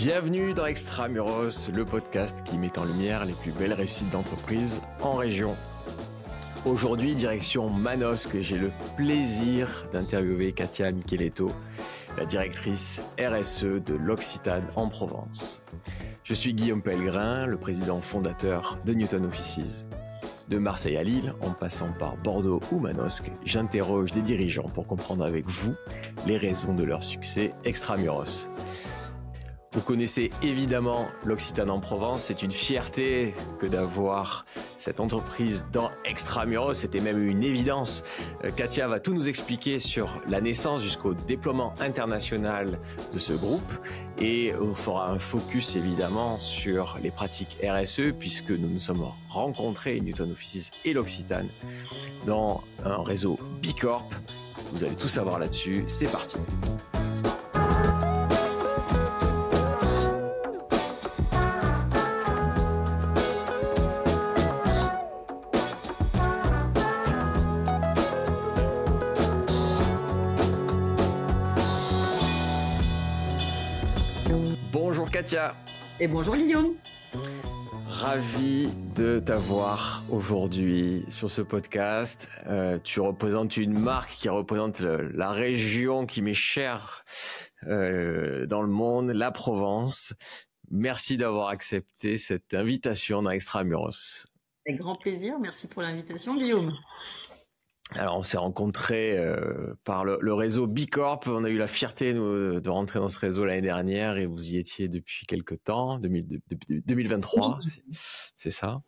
Bienvenue dans Extramuros, le podcast qui met en lumière les plus belles réussites d'entreprise en région. Aujourd'hui, direction Manosque, j'ai le plaisir d'interviewer Katia Micheletto, la directrice RSE de l'Occitane en Provence. Je suis Guillaume Pellegrin, le président fondateur de Newton Offices. De Marseille à Lille, en passant par Bordeaux ou Manosque, j'interroge des dirigeants pour comprendre avec vous les raisons de leur succès extramuros. Vous connaissez évidemment l'Occitane en Provence, c'est une fierté que d'avoir cette entreprise dans Extramuros, c'était même une évidence. Katia va tout nous expliquer sur la naissance jusqu'au déploiement international de ce groupe et on fera un focus évidemment sur les pratiques RSE puisque nous nous sommes rencontrés, Newton Offices et l'Occitane, dans un réseau Bicorp. Vous allez tout savoir là-dessus, c'est parti. Bonjour Katia. Et bonjour Guillaume. Ravi de t'avoir aujourd'hui sur ce podcast. Tu représentes une marque qui représente la région qui m'est chère dans le monde, la Provence. Merci d'avoir accepté cette invitation dans Extramuros. Avec grand plaisir, merci pour l'invitation Guillaume. Alors, on s'est rencontrés par le réseau Bicorp. On a eu la fierté de rentrer dans ce réseau l'année dernière et vous y étiez depuis quelques temps, depuis 2023, c'est ça.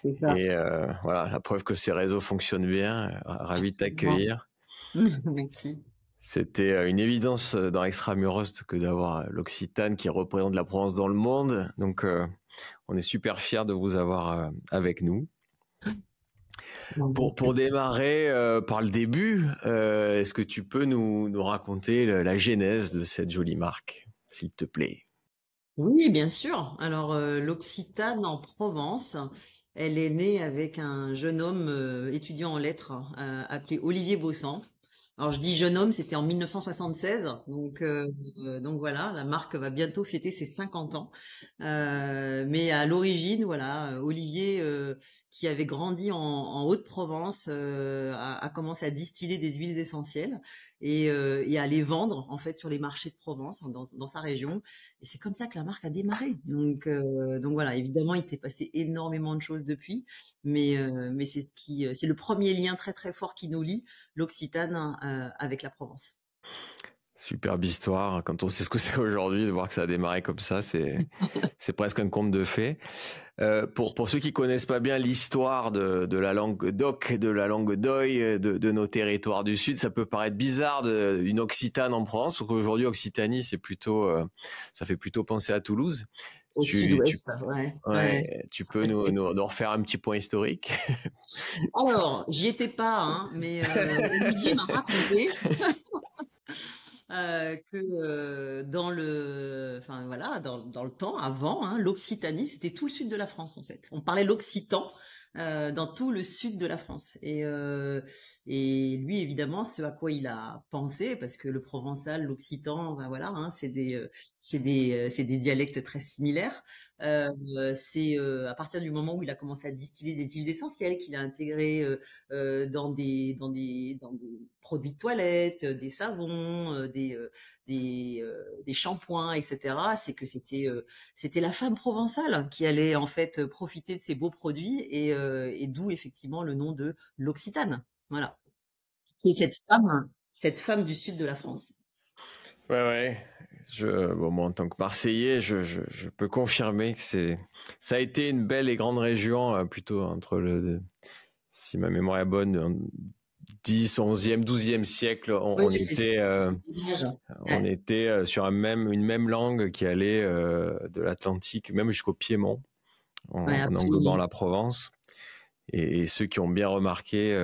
C'est ça. Et voilà, la preuve que ces réseaux fonctionnent bien. Ravi de t'accueillir. Merci. C'était une évidence dans Extramuros que d'avoir l'Occitane qui représente la Provence dans le monde. Donc, on est super fiers de vous avoir avec nous. Pour démarrer par le début, est-ce que tu peux nous raconter la genèse de cette jolie marque, s'il te plaît? Oui, bien sûr. Alors, l'Occitane en Provence, elle est née avec un jeune homme étudiant en lettres appelé Olivier Bossan. Alors, je dis jeune homme, c'était en 1976. Donc voilà, la marque va bientôt fêter ses 50 ans. Mais à l'origine, voilà, Olivier, qui avait grandi en Haute-Provence, a commencé à distiller des huiles essentielles et à les vendre en fait sur les marchés de Provence, dans sa région. Et c'est comme ça que la marque a démarré. Donc voilà, évidemment, il s'est passé énormément de choses depuis, mais c'est le premier lien très très fort qui nous lie, l'Occitane avec la Provence. Superbe histoire. Quand on sait ce que c'est aujourd'hui, de voir que ça a démarré comme ça, c'est presque un conte de fées. Pour ceux qui connaissent pas bien l'histoire de la langue d'Oc, de la langue d'Oï, de nos territoires du Sud, ça peut paraître bizarre une Occitane en Provence, parce qu'aujourd'hui Occitanie, c'est plutôt, ça fait plutôt penser à Toulouse. Au sud-ouest, ouais. Tu peux nous refaire un petit point historique? Alors, j'y étais pas, hein, mais Olivier m'a raconté que dans le temps avant, hein, l'Occitanie, c'était tout le sud de la France en fait. On parlait l'occitan dans tout le sud de la France. Et lui, évidemment, ce à quoi il a pensé, parce que le provençal, l'occitan, ben voilà, hein, c'est des dialectes très similaires. C'est à partir du moment où il a commencé à distiller des huiles essentielles qu'il a intégré dans des produits de toilette, des savons, des shampoings, etc. C'est que c'était la femme provençale qui allait en fait profiter de ces beaux produits et d'où effectivement le nom de l'Occitane. Voilà. Et cette femme du sud de la France. Ouais. Moi, en tant que Marseillais, je peux confirmer que ça a été une belle et grande région, plutôt si ma mémoire est bonne, 10, 11e, 12e siècle, on était sur une même langue qui allait de l'Atlantique, même jusqu'au Piémont, en englobant la Provence. Et ceux qui ont bien remarqué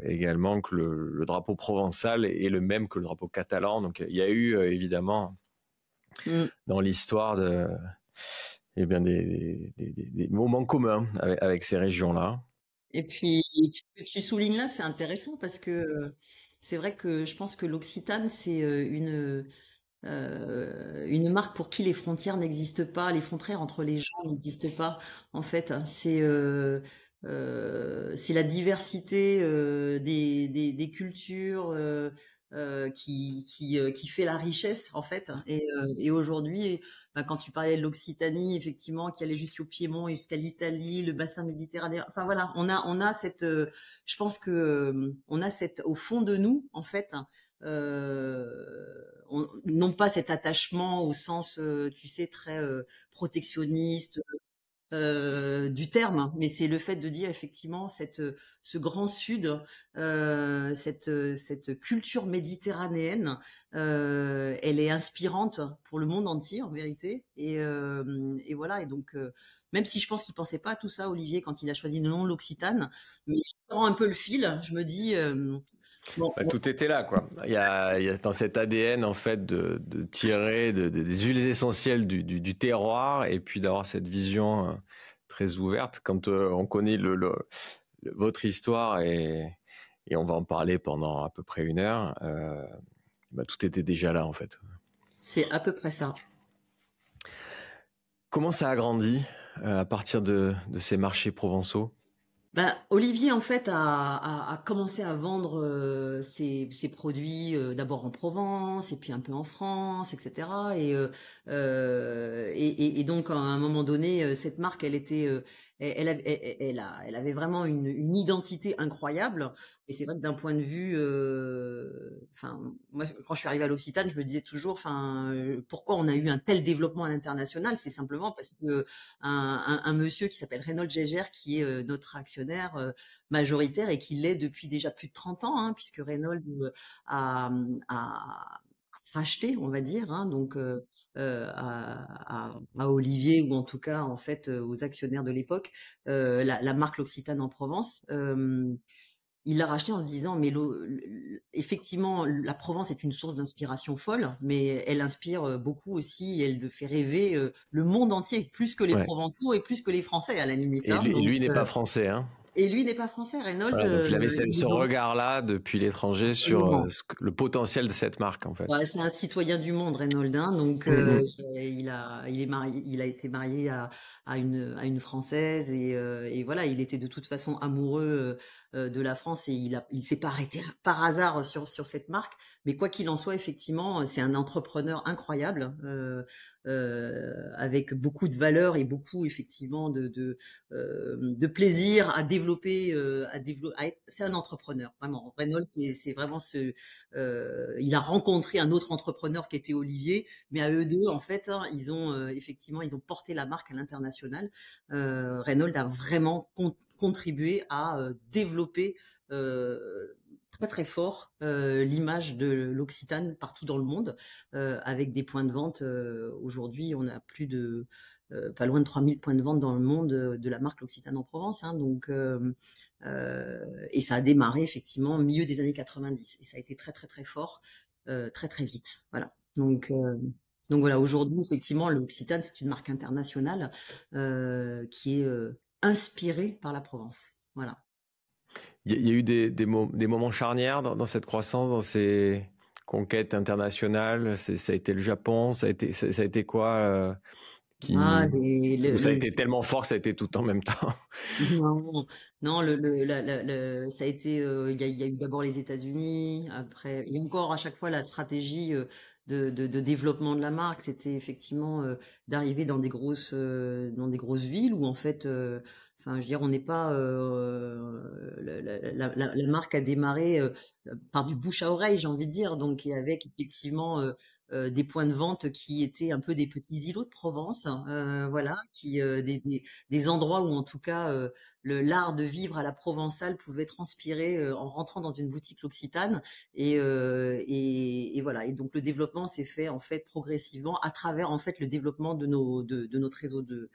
également que le drapeau provençal est le même que le drapeau catalan. Donc il y a eu évidemment dans l'histoire des moments communs avec ces régions-là. Et puis, ce que tu soulignes là, c'est intéressant parce que c'est vrai que je pense que l'Occitane, c'est une marque pour qui les frontières n'existent pas, les frontières entre les gens n'existent pas. En fait, c'est la diversité des cultures qui fait la richesse en fait. Et aujourd'hui, ben, quand tu parlais de l'Occitanie, effectivement, qui allait jusqu'au Piémont, jusqu'à l'Italie, le bassin méditerranéen. Enfin voilà, on a cette, je pense que on a cette au fond de nous en fait. Non pas cet attachement au sens, tu sais, très protectionniste du terme, mais c'est le fait de dire effectivement ce grand sud, cette culture méditerranéenne, elle est inspirante pour le monde entier en vérité. Et voilà. Et donc, même si je pense qu'il pensait pas à tout ça, Olivier, quand il a choisi le nom de l'Occitane, mais en tirant un peu le fil, je me dis bon, Bah, tout était là, quoi. Il y a dans cet ADN, en fait, de tirer des huiles essentielles du terroir et puis d'avoir cette vision très ouverte. Quand on connaît votre histoire et on va en parler pendant à peu près 1 heure, bah, tout était déjà là, en fait. c'est à peu près ça. Comment ça a grandi à partir de ces marchés provençaux? Ben, Olivier, en fait, a commencé à vendre ses produits d'abord en Provence et puis un peu en France, etc. Et donc, à un moment donné, cette marque, elle avait vraiment une identité incroyable. Et c'est vrai que d'un point de vue, enfin, moi, quand je suis arrivée à l'Occitane, je me disais toujours, enfin, pourquoi on a eu un tel développement à l'international? C'est simplement parce que un monsieur qui s'appelle Reynold Geiger, qui est notre actionnaire majoritaire et qui l'est depuis déjà plus de 30 ans, hein, puisque Reynold a racheté, on va dire, hein, donc à Olivier, ou en tout cas en fait aux actionnaires de l'époque, la marque L'Occitane en Provence. Il l'a racheté en se disant, mais effectivement, la Provence est une source d'inspiration folle, mais elle inspire beaucoup aussi, elle fait rêver le monde entier, plus que les Ouais. Provençaux et plus que les Français à la limite. Et Hein. lui, et Donc, lui n'est pas français, hein. et lui n'est pas français, Reynolds. Voilà, donc il avait Il ce est donc regard-là depuis l'étranger sur absolument. le potentiel de cette marque, en fait. Ouais, c'est un citoyen du monde, Reynolds, hein, donc Mm, il a été marié à une Française et voilà, il était de toute façon amoureux de la France et il s'est pas arrêté par hasard sur cette marque. Mais quoi qu'il en soit, effectivement, c'est un entrepreneur incroyable avec beaucoup de valeurs et beaucoup effectivement de plaisir à développer, c'est un entrepreneur vraiment. Reynolds, c'est vraiment il a rencontré un autre entrepreneur qui était Olivier, mais à eux deux, en fait, hein, effectivement, ils ont porté la marque à l'international. Reynolds a vraiment contribué à développer très très fort l'image de l'Occitane partout dans le monde, avec des points de vente. Aujourd'hui, on a plus de pas loin de 3000 points de vente dans le monde de la marque L'Occitane en Provence. Hein, donc, et ça a démarré effectivement au milieu des années 90 et ça a été très très très fort, très très vite. Voilà. Donc voilà, aujourd'hui effectivement l'Occitane c'est une marque internationale qui est inspirée par la Provence. Voilà. Il y a eu des moments charnières dans cette croissance, dans ces conquêtes internationales. Ça a été le Japon, ça a été quoi Ah, ou ça a été tellement fort que ça a été tout en même temps? non, non, ça a été, il y a eu d'abord les États-Unis, après, et encore à chaque fois la stratégie de développement de la marque, c'était effectivement d'arriver dans des grosses villes où en fait, enfin, je veux dire, on n'est pas, la marque a démarré par du bouche à oreille, j'ai envie de dire, donc et avec effectivement des points de vente qui étaient un peu des petits îlots de Provence, voilà, des endroits où en tout cas l'art de vivre à la provençale pouvait transpirer en rentrant dans une boutique L'Occitane et voilà. Et donc le développement s'est fait en fait progressivement à travers en fait le développement de notre réseau de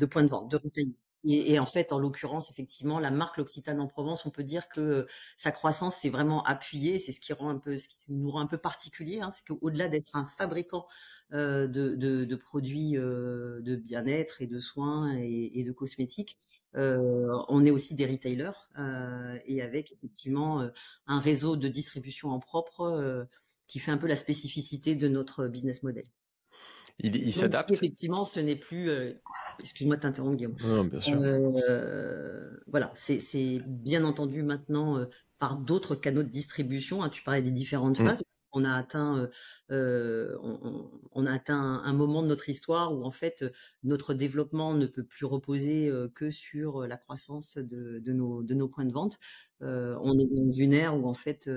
points de vente, de retail. Et en fait, en l'occurrence, effectivement, la marque L'Occitane en Provence, on peut dire que sa croissance s'est vraiment appuyée. C'est ce qui nous rend un peu particulier, hein, c'est qu'au-delà d'être un fabricant de produits de bien-être et de soins et de cosmétiques, on est aussi des retailers et avec effectivement un réseau de distribution en propre qui fait un peu la spécificité de notre business model. Il Même si s'adapte? effectivement, ce n'est plus, excuse-moi de t'interrompre, Guillaume. Non, bien sûr. Voilà, c'est bien entendu maintenant par d'autres canaux de distribution, hein. Tu parlais des différentes Mm. phases. On a atteint un moment de notre histoire où en fait notre développement ne peut plus reposer que sur la croissance de nos points de vente. On est dans une ère où en fait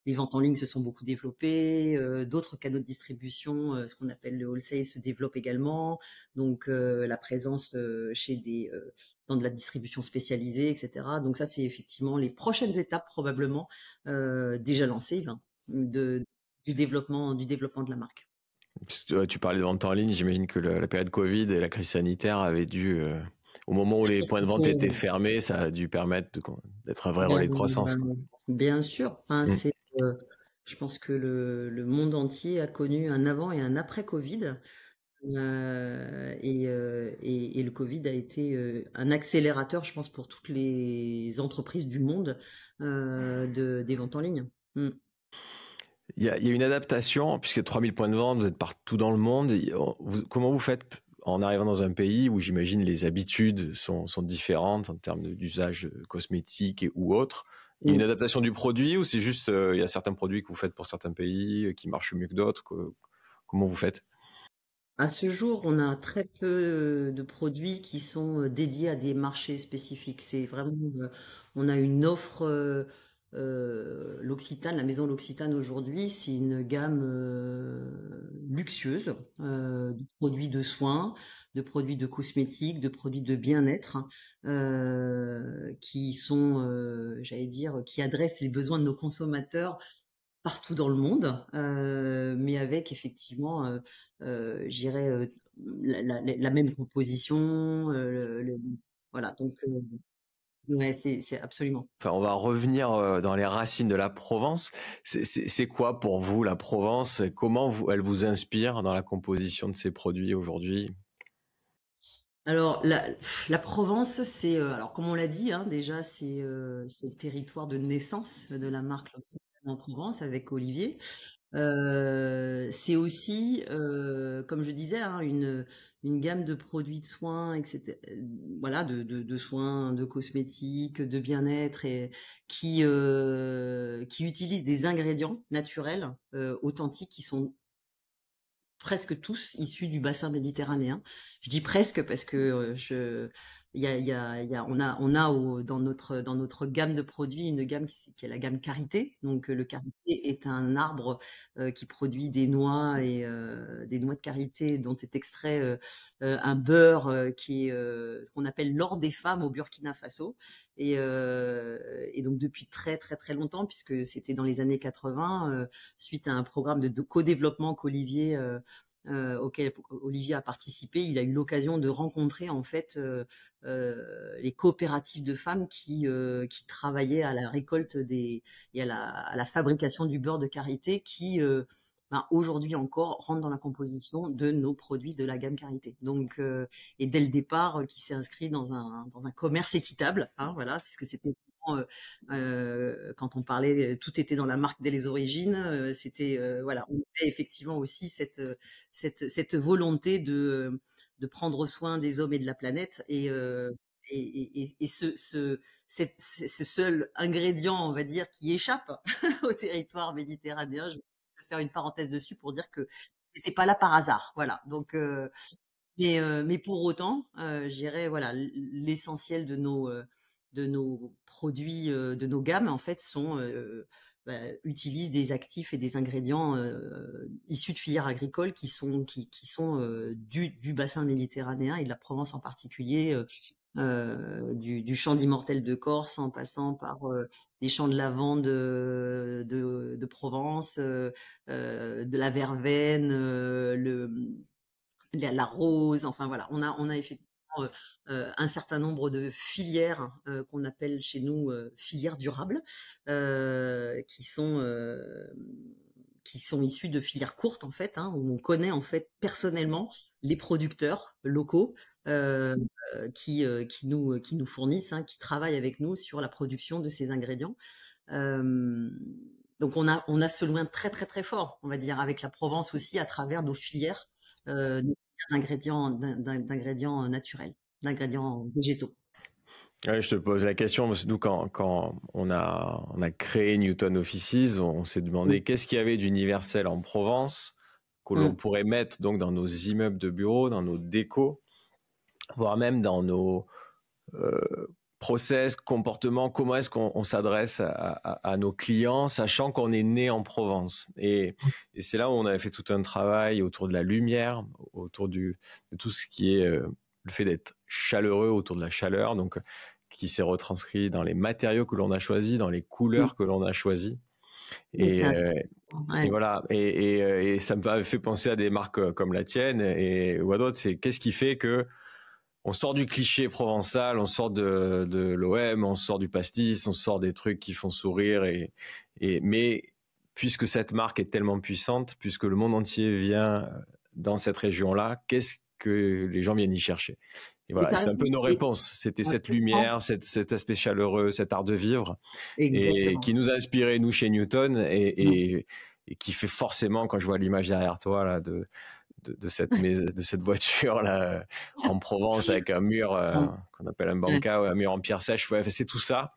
les ventes en ligne se sont beaucoup développées, d'autres canaux de distribution, ce qu'on appelle le wholesale, se développent également. Donc la présence chez dans de la distribution spécialisée, etc. Donc ça, c'est effectivement les prochaines étapes probablement déjà lancées ben, de, du développement de la marque. Tu parlais de vente en ligne, j'imagine que la période Covid et la crise sanitaire avaient dû, au moment où Je les pense points de qu'il vente étaient faut fermés, ça a dû permettre d'être un vrai bien, relais de croissance, quoi. bien sûr. Enfin, Mm. je pense que le monde entier a connu un avant et un après Covid. Et le Covid a été un accélérateur, je pense, pour toutes les entreprises du monde des ventes en ligne. Mm. Il y a une adaptation, puisque 3000 points de vente, vous êtes partout dans le monde. Comment vous faites en arrivant dans un pays où j'imagine les habitudes sont différentes en termes d'usage cosmétique ou autre? Il y a une Mm. adaptation du produit ou c'est juste, il y a certains produits que vous faites pour certains pays qui marchent mieux que d'autres? Comment vous faites? À ce jour, on a très peu de produits qui sont dédiés à des marchés spécifiques. C'est vraiment, on a une offre, l'Occitane, la maison L'Occitane aujourd'hui, c'est une gamme luxueuse de produits de soins, de produits de cosmétiques, de produits de bien-être, hein, qui sont, j'allais dire, qui adressent les besoins de nos consommateurs partout dans le monde, mais avec effectivement, je dirais, la même composition, voilà donc ouais, c'est absolument. Enfin, on va revenir dans les racines de la Provence. C'est quoi pour vous la Provence? Comment elle vous inspire dans la composition de ces produits aujourd'hui? Alors la Provence, c'est, alors comme on l'a dit, hein, déjà c'est le territoire de naissance de la marque L'Occitane en Provence avec Olivier. C'est aussi, comme je disais, hein, une gamme de produits de soins, etc. Voilà, de soins, de cosmétiques, de bien-être et qui utilisent des ingrédients naturels, authentiques, qui sont presque tous issus du bassin méditerranéen. Je dis presque parce que on a dans notre gamme de produits une gamme qui est la gamme Karité. Donc le Karité est un arbre qui produit des noix et des noix de karité dont est extrait un beurre qui est qu'on appelle l'or des femmes au Burkina Faso. Et donc depuis très très très longtemps, puisque c'était dans les années 80, suite à un programme de co-développement qu'Olivier auquel Olivier a participé, il a eu l'occasion de rencontrer en fait les coopératives de femmes qui travaillaient à la récolte et à la fabrication du beurre de karité qui ben, aujourd'hui encore rentre dans la composition de nos produits de la gamme karité. Donc et dès le départ qui s'est inscrit dans un commerce équitable, hein, voilà, puisque c'était quand on parlait, tout était dans la marque dès les origines. C'était voilà, on avait effectivement aussi cette volonté de prendre soin des hommes et de la planète et ce seul ingrédient, on va dire, qui échappe au territoire méditerranéen. Je vais faire une parenthèse dessus pour dire que c'était pas là par hasard. Voilà. Donc, mais pour autant, je dirais, voilà, l'essentiel de nos produits, de nos gammes, en fait, bah, utilisent des actifs et des ingrédients issus de filières agricoles qui sont du bassin méditerranéen et de la Provence en particulier, du champ d'immortelle de Corse en passant par les champs de lavande de Provence, de la verveine, la rose, enfin voilà, on a effectivement un certain nombre de filières qu'on appelle chez nous filières durables, qui sont issues de filières courtes en fait, hein, où on connaît en fait personnellement les producteurs locaux euh, qui nous fournissent, hein, qui travaillent avec nous sur la production de ces ingrédients. Euh, Donc on a ce lien très très très fort, on va dire, avec la Provence aussi à travers nos filières d'ingrédients naturels, d'ingrédients végétaux. Ouais, je te pose la question parce que nous, quand on a créé Newton Offices, on s'est Mm, demandé qu'est-ce qu'il y avait d'universel en Provence que l'on mm, pourrait mettre donc dans nos immeubles de bureaux, dans nos décos, voire même dans nos process, comportements, comment est-ce qu'on s'adresse à nos clients, sachant qu'on est né en Provence. Et c'est là où on avait fait tout un travail autour de la lumière, autour de tout ce qui est le fait d'être chaleureux, autour de la chaleur, donc qui s'est retranscrit dans les matériaux que l'on a choisis, dans les mm. couleurs que l'on a choisies. Mais Et, c'est euh, intéressant. et Ouais. voilà, et ça me fait penser à des marques comme la tienne ou à d'autres. C'est qu'est-ce qui fait que on sort du cliché provençal, on sort de l'OM, on sort du pastis, on sort des trucs qui font sourire. Mais puisque cette marque est tellement puissante, puisque le monde entier vient dans cette région-là, qu'est-ce que les gens viennent y chercher? Et Mais voilà, t'as c'était un raison. peu nos réponses. C'était Ouais, cette complètement. lumière, cet aspect chaleureux, cet art de vivre, et Exactement. qui nous a inspiré, nous, chez Newton, Mm, et qui fait forcément, quand je vois l'image derrière toi, là, de cette voiture là en Provence avec un mur mm, qu'on appelle un ouais, banca, un mur en pierre sèche. Ouais, c'est tout ça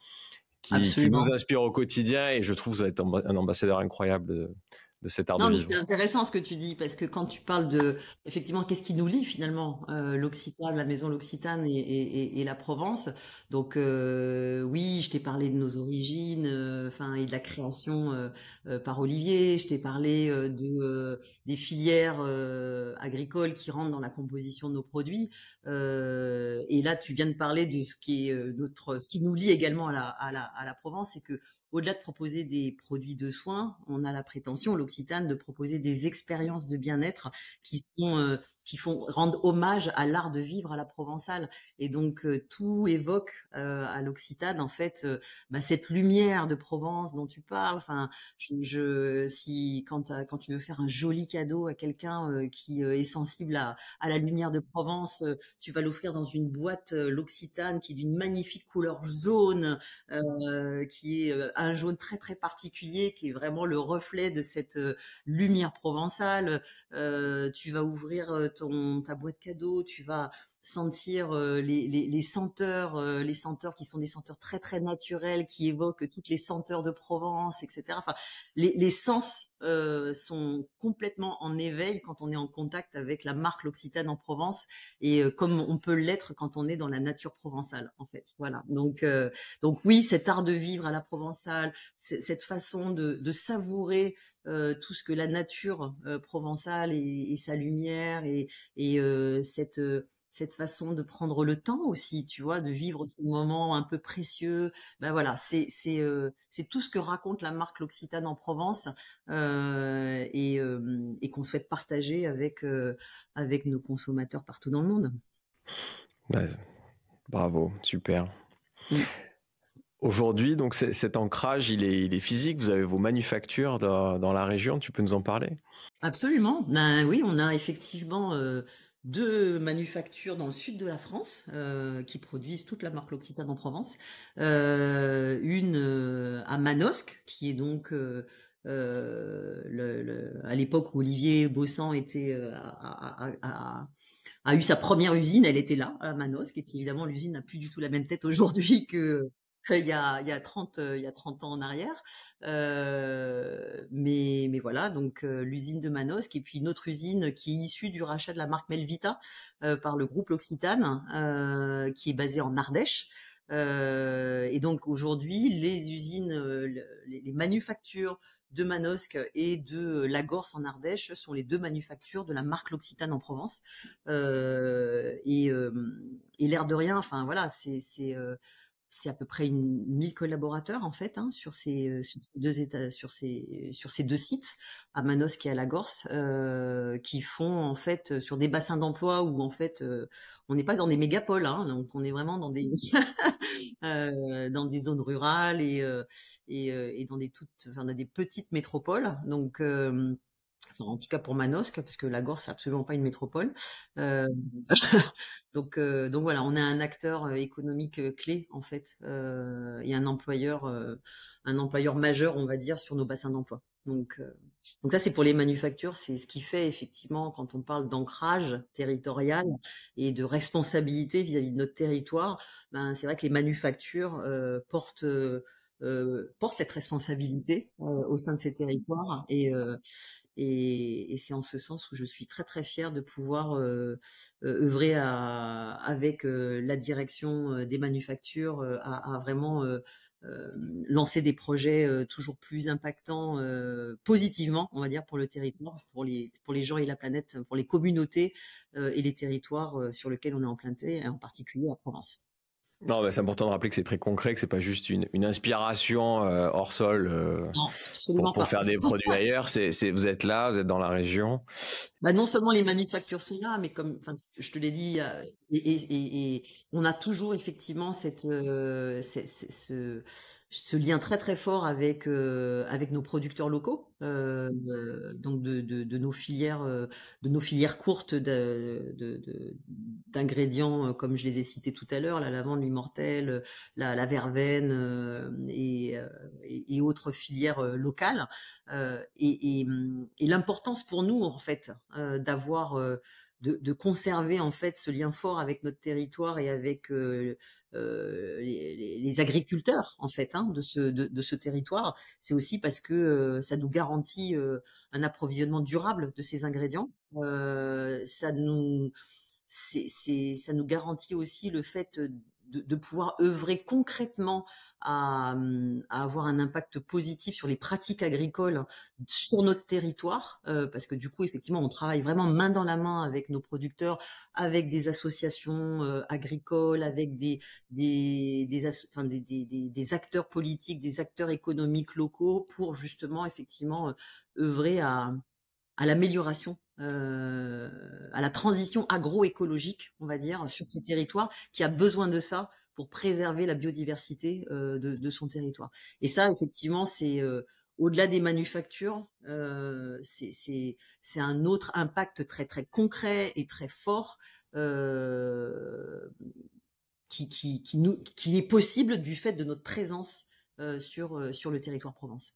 qui nous absolument. inspire au quotidien, et je trouve que vous êtes un ambassadeur incroyable de cet art de Non, mais c'est vivre. intéressant ce que tu dis, parce que quand tu parles de, effectivement, qu'est-ce qui nous lie finalement, l'Occitane, la maison L'Occitane et la Provence. Donc oui, je t'ai parlé de nos origines, enfin et de la création par Olivier. Je t'ai parlé des filières agricoles qui rentrent dans la composition de nos produits. Et là, tu viens de parler de ce qui est ce qui nous lie également à la Provence, c'est que au-delà de proposer des produits de soins, on a la prétention, l'Occitane, de proposer des expériences de bien-être qui font rendre hommage à l'art de vivre à la provençale. Et donc tout évoque à l'Occitane en fait bah, cette lumière de Provence dont tu parles. Enfin, si quand tu veux faire un joli cadeau à quelqu'un qui est sensible à la lumière de Provence, tu vas l'offrir dans une boîte l'Occitane qui est d'une magnifique couleur jaune qui est un jaune très très particulier, qui est vraiment le reflet de cette lumière provençale. Tu vas ouvrir ta boîte cadeau, tu vas sentir les senteurs qui sont des senteurs très très naturelles, qui évoquent toutes les senteurs de Provence, etc. Enfin, les sens sont complètement en éveil quand on est en contact avec la marque L'Occitane en Provence et comme on peut l'être quand on est dans la nature provençale en fait. Voilà. Donc oui, cet art de vivre à la provençale, cette façon de savourer tout ce que la nature provençale et sa lumière et cette façon de prendre le temps aussi, tu vois, de vivre ces moments un peu précieux. Ben voilà, c'est tout ce que raconte la marque L'Occitane en Provence et qu'on souhaite partager avec nos consommateurs partout dans le monde. Ouais, bravo, super. Mm. Aujourd'hui, donc cet ancrage, il est physique. Vous avez vos manufactures dans la région. Tu peux nous en parler? Absolument. Ben oui, on a effectivement deux manufactures dans le sud de la France qui produisent toute la marque L'Occitane en Provence. Une à Manosque, qui est donc à l'époque où Olivier Bossan a eu sa première usine, elle était là, à Manosque. Et puis évidemment, l'usine n'a plus du tout la même tête aujourd'hui que il y a 30 ans en arrière. Mais voilà, donc l'usine de Manosque et puis une autre usine qui est issue du rachat de la marque Melvita par le groupe L'Occitane, qui est basée en Ardèche. Et donc aujourd'hui, les usines, les manufactures de Manosque et de Lagorce en Ardèche sont les deux manufactures de la marque L'Occitane en Provence. Et l'air de rien, enfin voilà, c'est à peu près 1000 collaborateurs en fait hein, sur ces deux états, sur ces deux sites à Manosque et à Lagorce qui font en fait sur des bassins d'emploi où en fait on n'est pas dans des mégapoles, hein, donc on est vraiment dans des zones rurales et dans des petites métropoles. Donc Enfin, en tout cas pour Manosque, parce que Lagorce, c'est absolument pas une métropole. Euh, donc voilà, on a un acteur économique clé en fait, et un employeur majeur, on va dire, sur nos bassins d'emploi. Donc ça, c'est pour les manufactures, c'est ce qui fait effectivement quand on parle d'ancrage territorial et de responsabilité vis-à-vis de notre territoire. Ben, c'est vrai que les manufactures portent cette responsabilité au sein de ces territoires et c'est en ce sens où je suis très très fière de pouvoir œuvrer avec la direction des manufactures à vraiment euh, lancer des projets toujours plus impactants positivement, on va dire, pour le territoire, pour les gens et la planète, pour les communautés et les territoires sur lesquels on est implanté, en particulier à Provence. Non, mais c'est important de rappeler que c'est très concret, que c'est pas juste une inspiration hors sol Non, absolument pour pas. faire des produits ailleurs. Vous êtes là, vous êtes dans la région. Bah, non seulement les manufactures sont là, mais comme, enfin, je te l'ai dit, et on a toujours effectivement ce lien très très fort avec nos producteurs locaux, donc de nos filières courtes d'ingrédients, comme je les ai cités tout à l'heure, la lavande, l'immortelle, la verveine et autres filières locales. Et l'importance pour nous, en fait, de conserver en fait ce lien fort avec notre territoire et avec les agriculteurs en fait de ce territoire, c'est aussi parce que ça nous garantit un approvisionnement durable de ces ingrédients. Ça nous garantit aussi le fait de pouvoir œuvrer concrètement à avoir un impact positif sur les pratiques agricoles sur notre territoire, parce que du coup, effectivement, on travaille vraiment main dans la main avec nos producteurs, avec des associations agricoles, avec des acteurs politiques, des acteurs économiques locaux, pour justement, effectivement, œuvrer à l'amélioration, à la transition agroécologique, on va dire, sur ce territoire qui a besoin de ça pour préserver la biodiversité de son territoire. Et ça, effectivement, c'est au-delà des manufactures, c'est un autre impact très très concret et très fort euh, qui est possible du fait de notre présence sur le territoire Provence.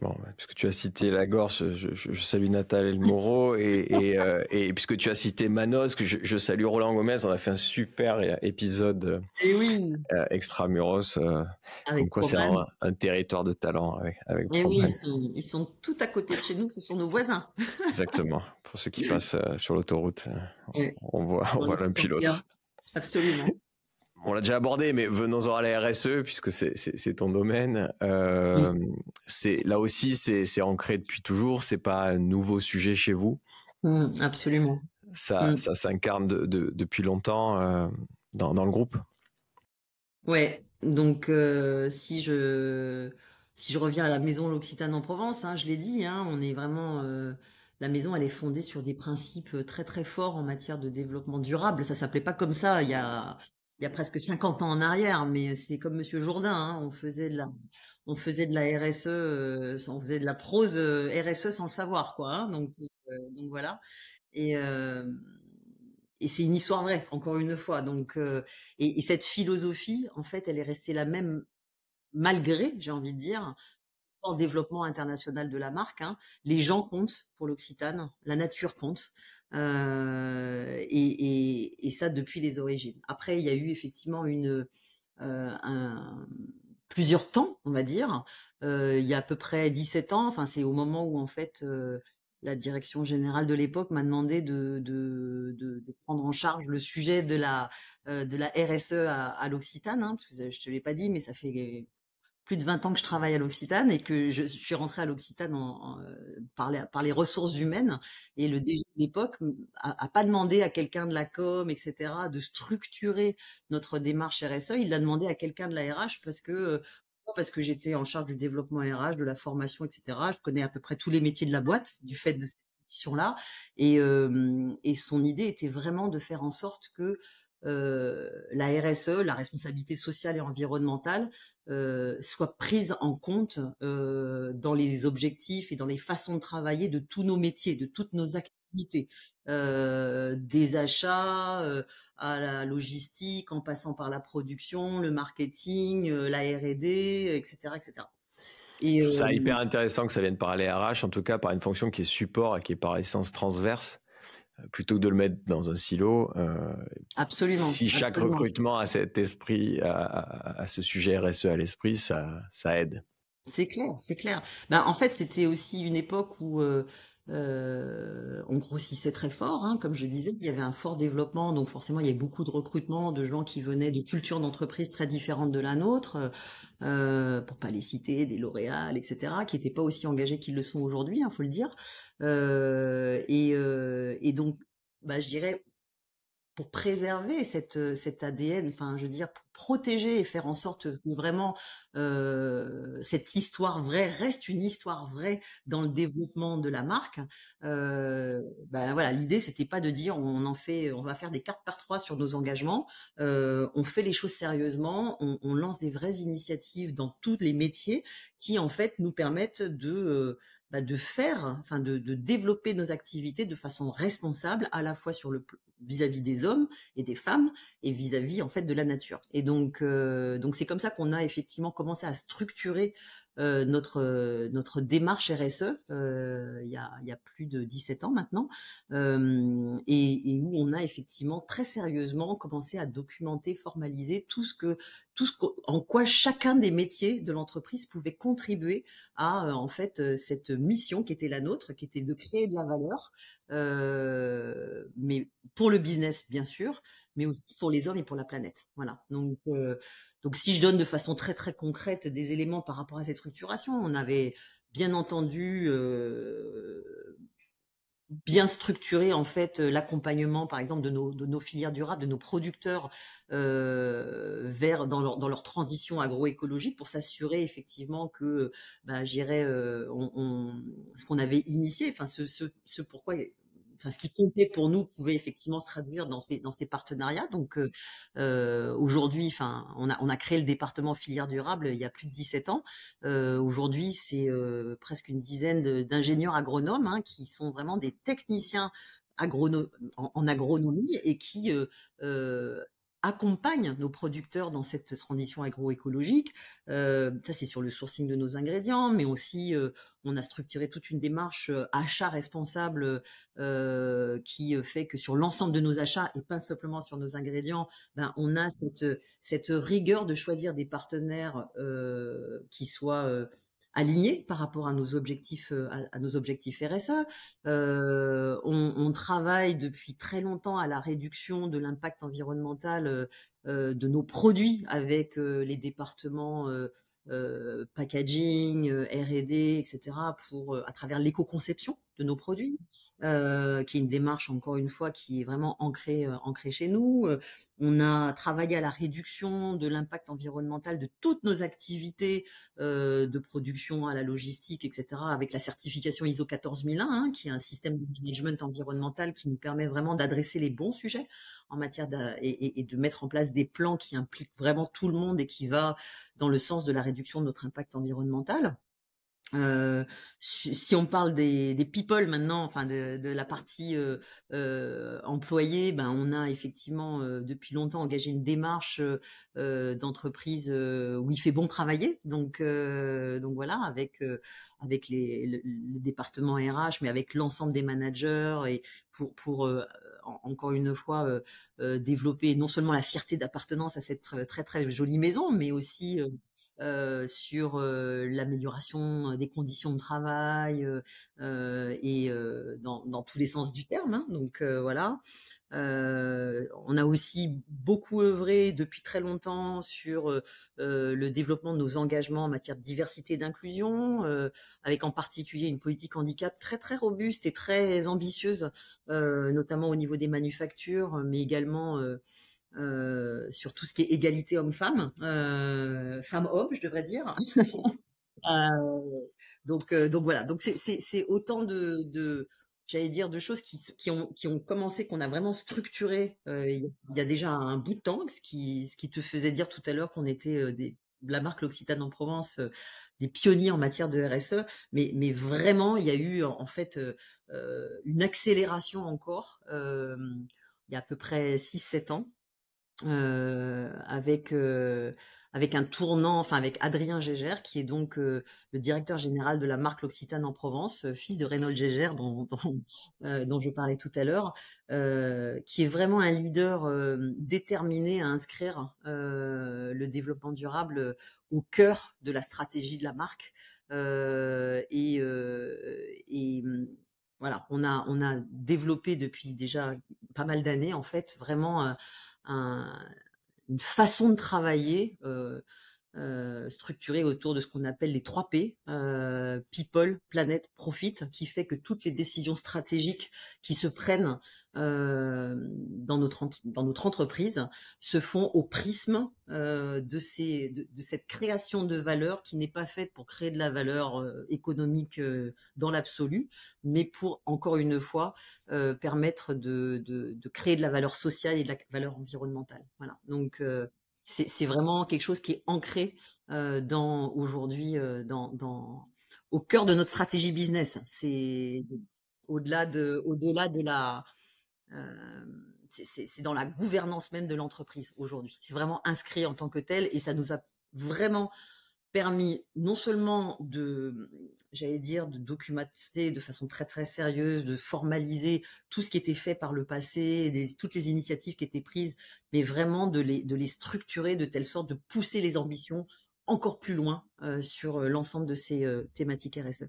Bon, ouais, puisque tu as cité la Gorse, je salue Natal El Moro et puisque tu as cité Manosque, je salue Roland Gomez. On a fait un super épisode Et oui, extramuros, comme avec quoi c'est Provan. un territoire de talent avec Et oui, Provan. ils sont tout à côté de chez nous, ce sont nos voisins. Exactement. Pour ceux qui passent sur l'autoroute, Ouais, on sur voit le l'un puis 31. l'autre. Absolument. On l'a déjà abordé, mais venons-en à la RSE, puisque c'est ton domaine. Oui, Là aussi, c'est ancré depuis toujours. C'est pas un nouveau sujet chez vous. absolument. Ça s'incarne depuis longtemps dans le groupe. Ouais, donc si je reviens à la maison L'Occitane en Provence, je l'ai dit, on est vraiment la maison, elle est fondée sur des principes très très forts en matière de développement durable. Ça s'appelait pas comme ça il y a presque 50 ans en arrière, mais c'est comme Monsieur Jourdain, on faisait de la RSE, on faisait de la prose RSE sans le savoir, quoi. Donc voilà. Et, euh, et c'est une histoire vraie, encore une fois. Et cette philosophie, en fait, elle est restée la même malgré, j'ai envie de dire, le fort développement international de la marque. Les gens comptent pour l'Occitane, la nature compte. Et ça depuis les origines. Après, il y a eu effectivement un, plusieurs temps, on va dire. Il y a à peu près 17 ans, enfin c'est au moment où en fait la direction générale de l'époque m'a demandé de prendre en charge le sujet de la RSE à l'Occitane, parce que je te l'ai pas dit, mais ça fait plus de 20 ans que je travaille à l'Occitane et que je suis rentrée à l'Occitane par les ressources humaines. Et le DG de l'époque a pas demandé à quelqu'un de la com, etc., de structurer notre démarche RSE. Il l'a demandé à quelqu'un de la RH parce que j'étais en charge du développement RH, de la formation, etc. Je connais à peu près tous les métiers de la boîte du fait de cette position-là. Et son idée était vraiment de faire en sorte que la RSE, la responsabilité sociale et environnementale, soit prise en compte dans les objectifs et dans les façons de travailler de tous nos métiers, de toutes nos activités, des achats à la logistique, en passant par la production, le marketing, la R&D, etc., etc. Et Je trouve ça hyper intéressant que ça vienne par les RH, en tout cas par une fonction qui est support et qui est par essence transverse, plutôt que de le mettre dans un silo. absolument, Si chaque absolument. recrutement a cet esprit, a ce sujet RSE à l'esprit, ça aide. C'est clair, c'est clair. Ben, en fait, c'était aussi une époque où on grossissait très fort, hein, comme je disais, il y avait un fort développement, donc forcément il y avait beaucoup de recrutement de gens qui venaient de cultures d'entreprise très différentes de la nôtre, pour pas les citer, des L'Oréal, etc., qui n'étaient pas aussi engagés qu'ils le sont aujourd'hui, hein, faut le dire. Et donc, bah, je dirais pour préserver cet ADN, enfin, je veux dire, pour protéger et faire en sorte que vraiment cette histoire vraie reste une histoire vraie dans le développement de la marque. Ben voilà, l'idée c'était pas de dire on va faire des 4 par 3 sur nos engagements. On fait les choses sérieusement, on lance des vraies initiatives dans tous les métiers qui en fait nous permettent de faire, enfin de développer nos activités de façon responsable, à la fois sur le vis-à-vis des hommes et des femmes et vis-à-vis en fait de la nature. Et donc c'est comme ça qu'on a effectivement commencé à structurer notre démarche RSE il y a plus de 17 ans maintenant, et où on a effectivement très sérieusement commencé à documenter, formaliser en quoi chacun des métiers de l'entreprise pouvait contribuer à en fait cette mission qui était la nôtre, qui était de créer de la valeur, mais pour le business bien sûr, mais aussi pour les hommes et pour la planète. Voilà. Donc si je donne de façon très très concrète des éléments par rapport à cette structuration, on avait bien entendu bien structurer en fait l'accompagnement par exemple de nos filières durables, de nos producteurs vers dans leur transition agroécologique pour s'assurer effectivement que bah, j'irais ce qu'on avait initié, enfin ce pourquoi enfin, ce qui comptait pour nous pouvait effectivement se traduire dans ces partenariats. Donc aujourd'hui, enfin, on a créé le département filière durable il y a plus de 17 ans. Aujourd'hui, c'est presque une dizaine d'ingénieurs agronomes hein, qui sont vraiment des techniciens en agronomie et qui accompagnent nos producteurs dans cette transition agroécologique. Ça, c'est sur le sourcing de nos ingrédients, mais aussi on a structuré toute une démarche achat responsable qui fait que sur l'ensemble de nos achats et pas simplement sur nos ingrédients, ben, on a cette rigueur de choisir des partenaires qui soient alignés par rapport à nos objectifs RSE. On travaille depuis très longtemps à la réduction de l'impact environnemental de nos produits avec les départements packaging, R&D, etc. pour à travers l'éco-conception de nos produits, qui est une démarche encore une fois qui est vraiment ancrée chez nous. On a travaillé à la réduction de l'impact environnemental de toutes nos activités de production à la logistique, etc. avec la certification ISO 14001, hein, qui est un système de management environnemental qui nous permet vraiment d'adresser les bons sujets en matière et de mettre en place des plans qui impliquent vraiment tout le monde et qui va dans le sens de la réduction de notre impact environnemental. Si on parle des people maintenant, enfin de la partie employée, ben on a effectivement depuis longtemps engagé une démarche d'entreprise où il fait bon travailler. Donc voilà, avec le département RH, mais avec l'ensemble des managers et pour encore une fois développer non seulement la fierté d'appartenance à cette très très jolie maison, mais aussi sur l'amélioration des conditions de travail et dans tous les sens du terme. Hein. Donc voilà. On a aussi beaucoup œuvré depuis très longtemps sur le développement de nos engagements en matière de diversité et d'inclusion, avec en particulier une politique handicap très très robuste et très ambitieuse, notamment au niveau des manufactures, mais également sur tout ce qui est égalité homme-femme, femme-homme, je devrais dire. Donc voilà. Donc c'est autant j'allais dire, de choses qui ont commencé, qu'on a vraiment structuré il y a déjà un bout de temps, ce qui te faisait dire tout à l'heure qu'on était la marque L'Occitane en Provence, des pionniers en matière de RSE, mais vraiment, il y a eu en fait une accélération encore il y a à peu près 6 7 ans avec avec un tournant, enfin avec Adrien Gégère, qui est donc le directeur général de la marque L'Occitane en Provence, fils de Reynold Gégère, dont je parlais tout à l'heure, qui est vraiment un leader déterminé à inscrire le développement durable au cœur de la stratégie de la marque. Voilà, on a développé depuis déjà pas mal d'années, en fait, vraiment un, une façon de travailler structurée autour de ce qu'on appelle les 3 P, People, Planet, Profit, qui fait que toutes les décisions stratégiques qui se prennent dans notre entreprise se font au prisme de cette création de valeur qui n'est pas faite pour créer de la valeur économique dans l'absolu, mais pour, encore une fois, permettre de créer de la valeur sociale et de la valeur environnementale. Voilà. Donc, c'est vraiment quelque chose qui est ancré aujourd'hui au cœur de notre stratégie business. C'est au-delà de la c'est dans la gouvernance même de l'entreprise aujourd'hui. C'est vraiment inscrit en tant que tel et ça nous a vraiment permis non seulement j'allais dire, de documenter de façon très très sérieuse, de formaliser tout ce qui était fait par le passé, toutes les initiatives qui étaient prises, mais vraiment de les structurer de telle sorte de pousser les ambitions encore plus loin sur l'ensemble de ces thématiques RSE.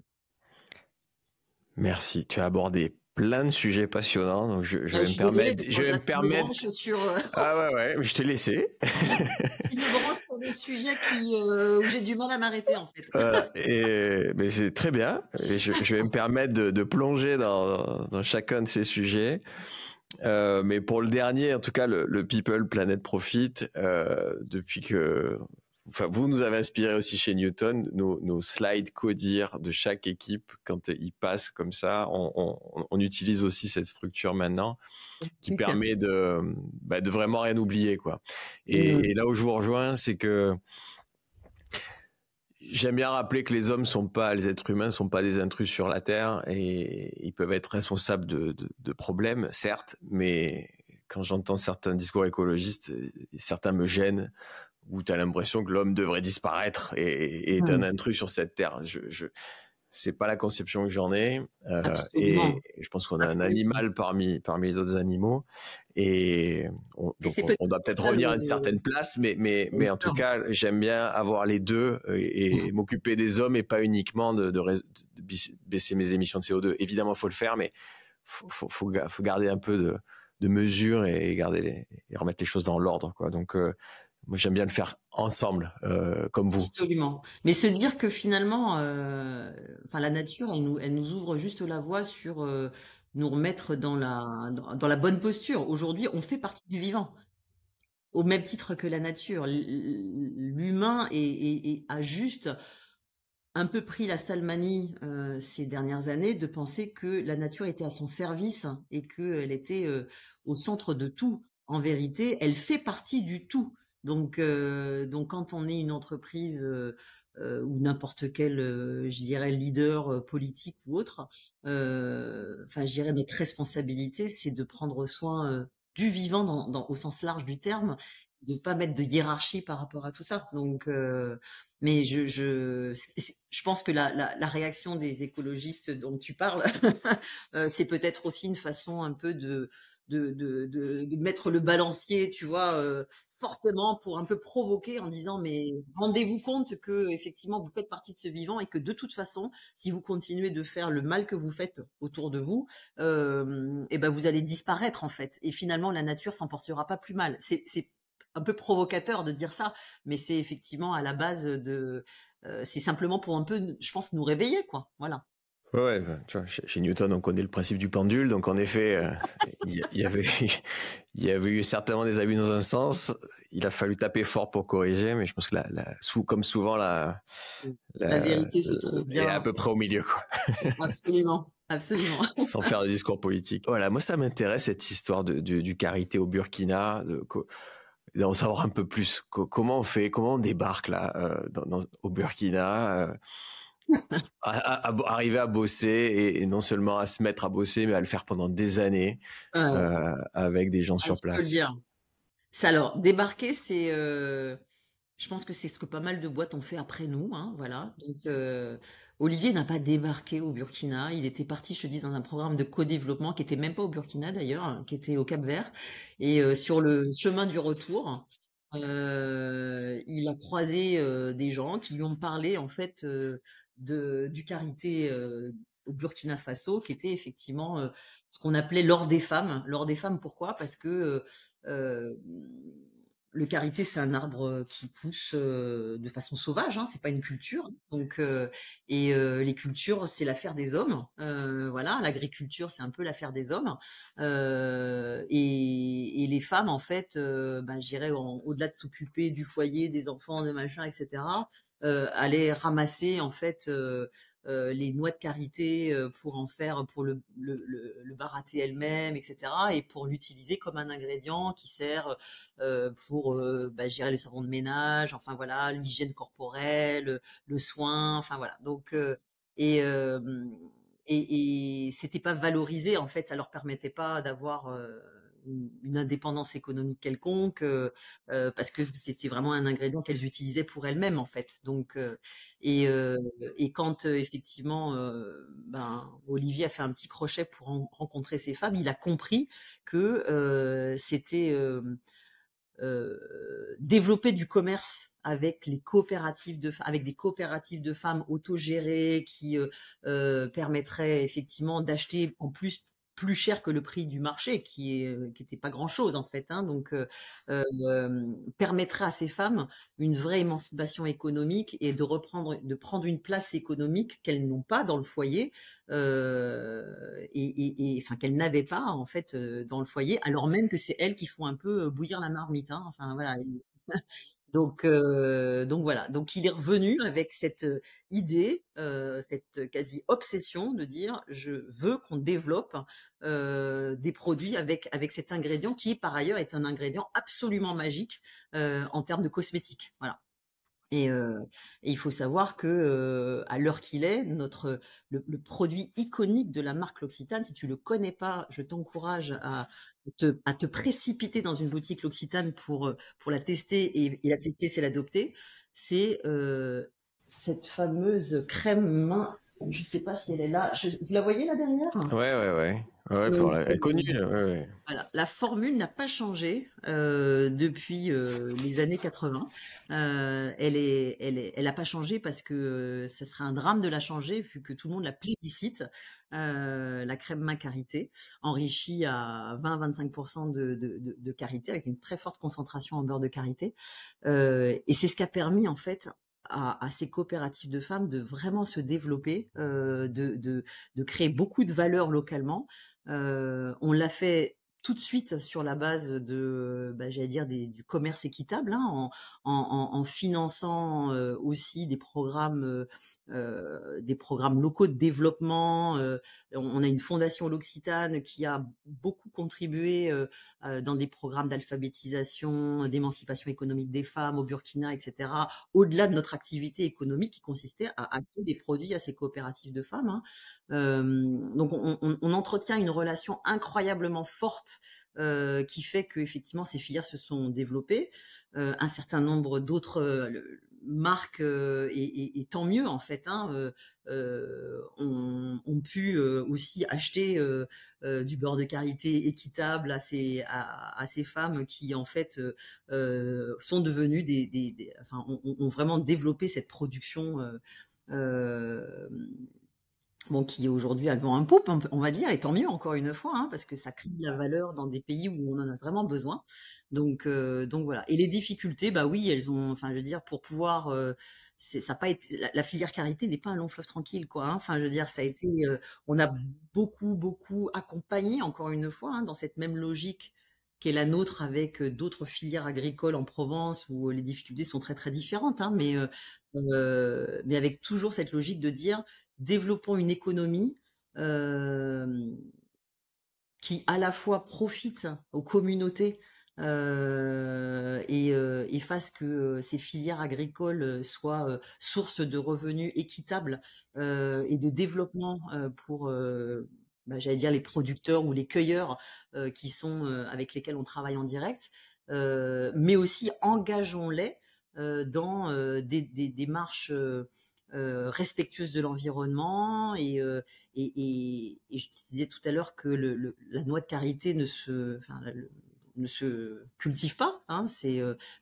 Merci, tu as abordé plein de sujets passionnants, donc je vais me désolée, permettre, parce que là, tu me branches sur Ah ouais, je t'ai laissé. tu me branches sur des sujets où j'ai du mal à m'arrêter, en fait. Mais c'est très bien. Et je vais me permettre de plonger dans chacun de ces sujets. Mais pour le dernier, en tout cas, le People, Planet, Profit, depuis que... Enfin, vous nous avez inspiré aussi chez Newton, nos slides codir de chaque équipe, quand ils passent comme ça, on utilise aussi cette structure maintenant qui permet de vraiment rien oublier, quoi. Et là où je vous rejoins, c'est que j'aime bien rappeler que les êtres humains sont pas des intrus sur la Terre et ils peuvent être responsables de problèmes, certes, mais quand j'entends certains discours écologistes, certains me gênent, où tu as l'impression que l'homme devrait disparaître et est un intrus sur cette Terre. C'est pas la conception que j'en ai. Et je pense qu'on a un animal parmi les autres animaux. Et on doit peut-être revenir à une certaine place, mais en tout cas, j'aime bien avoir les deux et m'occuper des hommes et pas uniquement de baisser mes émissions de CO2. Évidemment, il faut le faire, mais faut garder un peu de mesure et remettre les choses dans l'ordre, quoi. Donc, moi, j'aime bien le faire ensemble, comme vous. Absolument. Mais se dire que finalement, la nature, elle nous ouvre juste la voie sur nous remettre dans la bonne posture. Aujourd'hui, on fait partie du vivant, au même titre que la nature. L'humain a juste un peu pris la sale manie ces dernières années de penser que la nature était à son service et qu'elle était au centre de tout. En vérité, elle fait partie du tout. Donc quand on est une entreprise ou n'importe quel, je dirais, leader politique ou autre, je dirais notre responsabilité, c'est de prendre soin du vivant au sens large du terme, de pas mettre de hiérarchie par rapport à tout ça. Donc mais je pense que la réaction des écologistes dont tu parles, c'est peut-être aussi une façon un peu de mettre le balancier, tu vois, fortement pour un peu provoquer en disant mais rendez-vous compte que effectivement vous faites partie de ce vivant et que de toute façon, si vous continuez de faire le mal que vous faites autour de vous, vous allez disparaître en fait. Et finalement, la nature s'en portera pas plus mal. C'est un peu provocateur de dire ça, mais c'est effectivement à la base c'est simplement pour un peu, je pense, nous réveiller, quoi. Voilà. Ouais, tu vois, chez Newton, on connaît le principe du pendule, donc en effet, il y avait eu certainement des abus dans un sens. Il a fallu taper fort pour corriger, mais je pense que comme souvent, la vérité se trouve bien est à peu près au milieu, quoi. Absolument. absolument. sans faire de discours politique. Voilà, moi ça m'intéresse cette histoire du karité au Burkina, d'en savoir un peu plus. Comment on fait, comment on débarque là au Burkina, arriver à bosser et non seulement à se mettre à bosser, mais à le faire pendant des années Ouais, avec des gens ah, sur tu peux le place. dire. C'est alors, débarquer, je pense que c'est ce que pas mal de boîtes ont fait après nous, hein, voilà. Donc, Olivier n'a pas débarqué au Burkina. Il était parti, je te dis, dans un programme de co-développement qui était même pas au Burkina d'ailleurs, hein, qui était au Cap-Vert. Et sur le chemin du retour, il a croisé des gens qui lui ont parlé en fait du karité au Burkina Faso, qui était effectivement ce qu'on appelait l'or des femmes. L'or des femmes, pourquoi? Parce que euh, le karité, c'est un arbre qui pousse de façon sauvage, hein, c'est pas une culture. Donc, les cultures, c'est l'affaire des hommes. Voilà, l'agriculture, c'est un peu l'affaire des hommes. Et les femmes, en fait, ben, je dirais, au-delà de s'occuper du foyer, des enfants, de machin, etc., allaient ramasser en fait les noix de karité pour en faire, pour le baratzer elle-même, etc., et pour l'utiliser comme un ingrédient qui sert pour bah, gérer le savon de ménage, enfin voilà, l'hygiène corporelle, le soin, enfin voilà. Donc et euh, et c'était pas valorisé en fait, ça leur permettait pas d'avoir une indépendance économique quelconque parce que c'était vraiment un ingrédient qu'elles utilisaient pour elles-mêmes en fait. Donc et euh, et quand effectivement ben Olivier a fait un petit crochet pour rencontrer ces femmes, il a compris que c'était développer du commerce avec les coopératives avec des coopératives de femmes autogérées qui permettraient effectivement d'acheter en plus cher que le prix du marché, qui était pas grand chose en fait, hein, donc permettrait à ces femmes une vraie émancipation économique et de prendre une place économique qu'elles n'ont pas dans le foyer enfin qu'elles n'avaient pas en fait dans le foyer, alors même que c'est elles qui font un peu bouillir la marmite, hein. Enfin voilà. Donc voilà. Donc il est revenu avec cette idée, cette quasi obsession de dire je veux qu'on développe des produits avec cet ingrédient qui par ailleurs est un ingrédient absolument magique en termes de cosmétiques. Voilà. Et, euh, et il faut savoir que à l'heure qu'il est, le produit iconique de la marque L'Occitane, si tu le connais pas, je t'encourage à te précipiter dans une boutique L'Occitane pour la tester et la tester, c'est l'adopter. C'est cette fameuse crème main. Je sais pas si elle est là. Vous la voyez là derrière? Ouais, Donc, elle est connue, là, ouais. voilà, la formule n'a pas changé depuis les années 80. Elle a pas changé parce que ce serait un drame de la changer vu que tout le monde la plébiscite. La crème Macarité, enrichie à 20-25% de karité, avec une très forte concentration en beurre de karité. Et c'est ce qui a permis en fait à ces coopératives de femmes de vraiment se développer, de créer beaucoup de valeur localement. On l'a fait tout de suite sur la base bah, j'allais dire du commerce équitable, hein, en finançant aussi des programmes locaux de développement. On a une fondation L'Occitane qui a beaucoup contribué dans des programmes d'alphabétisation, d'émancipation économique des femmes au Burkina, etc. Au-delà de notre activité économique qui consistait à acheter des produits à ces coopératives de femmes, hein. Donc on entretient une relation incroyablement forte qui fait que effectivement ces filières se sont développées. Un certain nombre d'autres marques et tant mieux en fait, hein, ont pu aussi acheter du beurre de karité équitable à ces femmes qui en fait sont devenues enfin ont vraiment développé cette production euh, bon, qui aujourd'hui a le vent en poupe, on va dire, et tant mieux encore une fois, hein, parce que ça crée de la valeur dans des pays où on en a vraiment besoin. Donc voilà. Et les difficultés, bah oui, elles ont, enfin, je veux dire, pour pouvoir, ça a pas été, la filière carité n'est pas un long fleuve tranquille, quoi, hein. Enfin, je veux dire, ça a été, on a beaucoup accompagné, encore une fois, hein, dans cette même logique qu'est la nôtre avec d'autres filières agricoles en Provence où les difficultés sont très différentes, hein, mais avec toujours cette logique de dire développons une économie hem, qui à la fois profitent aux communautés, et fassent que, ces filières agricoles, soient, source de revenus équitables, et de développement, pour, j'allais dire les producteurs ou les cueilleurs, qui sont, avec lesquels on travaille en direct. Mais aussi engageons-les, dans, des démarches, respectueuses de l'environnement et je disais tout à l'heure que la noix de karité ne se cultive pas, hein,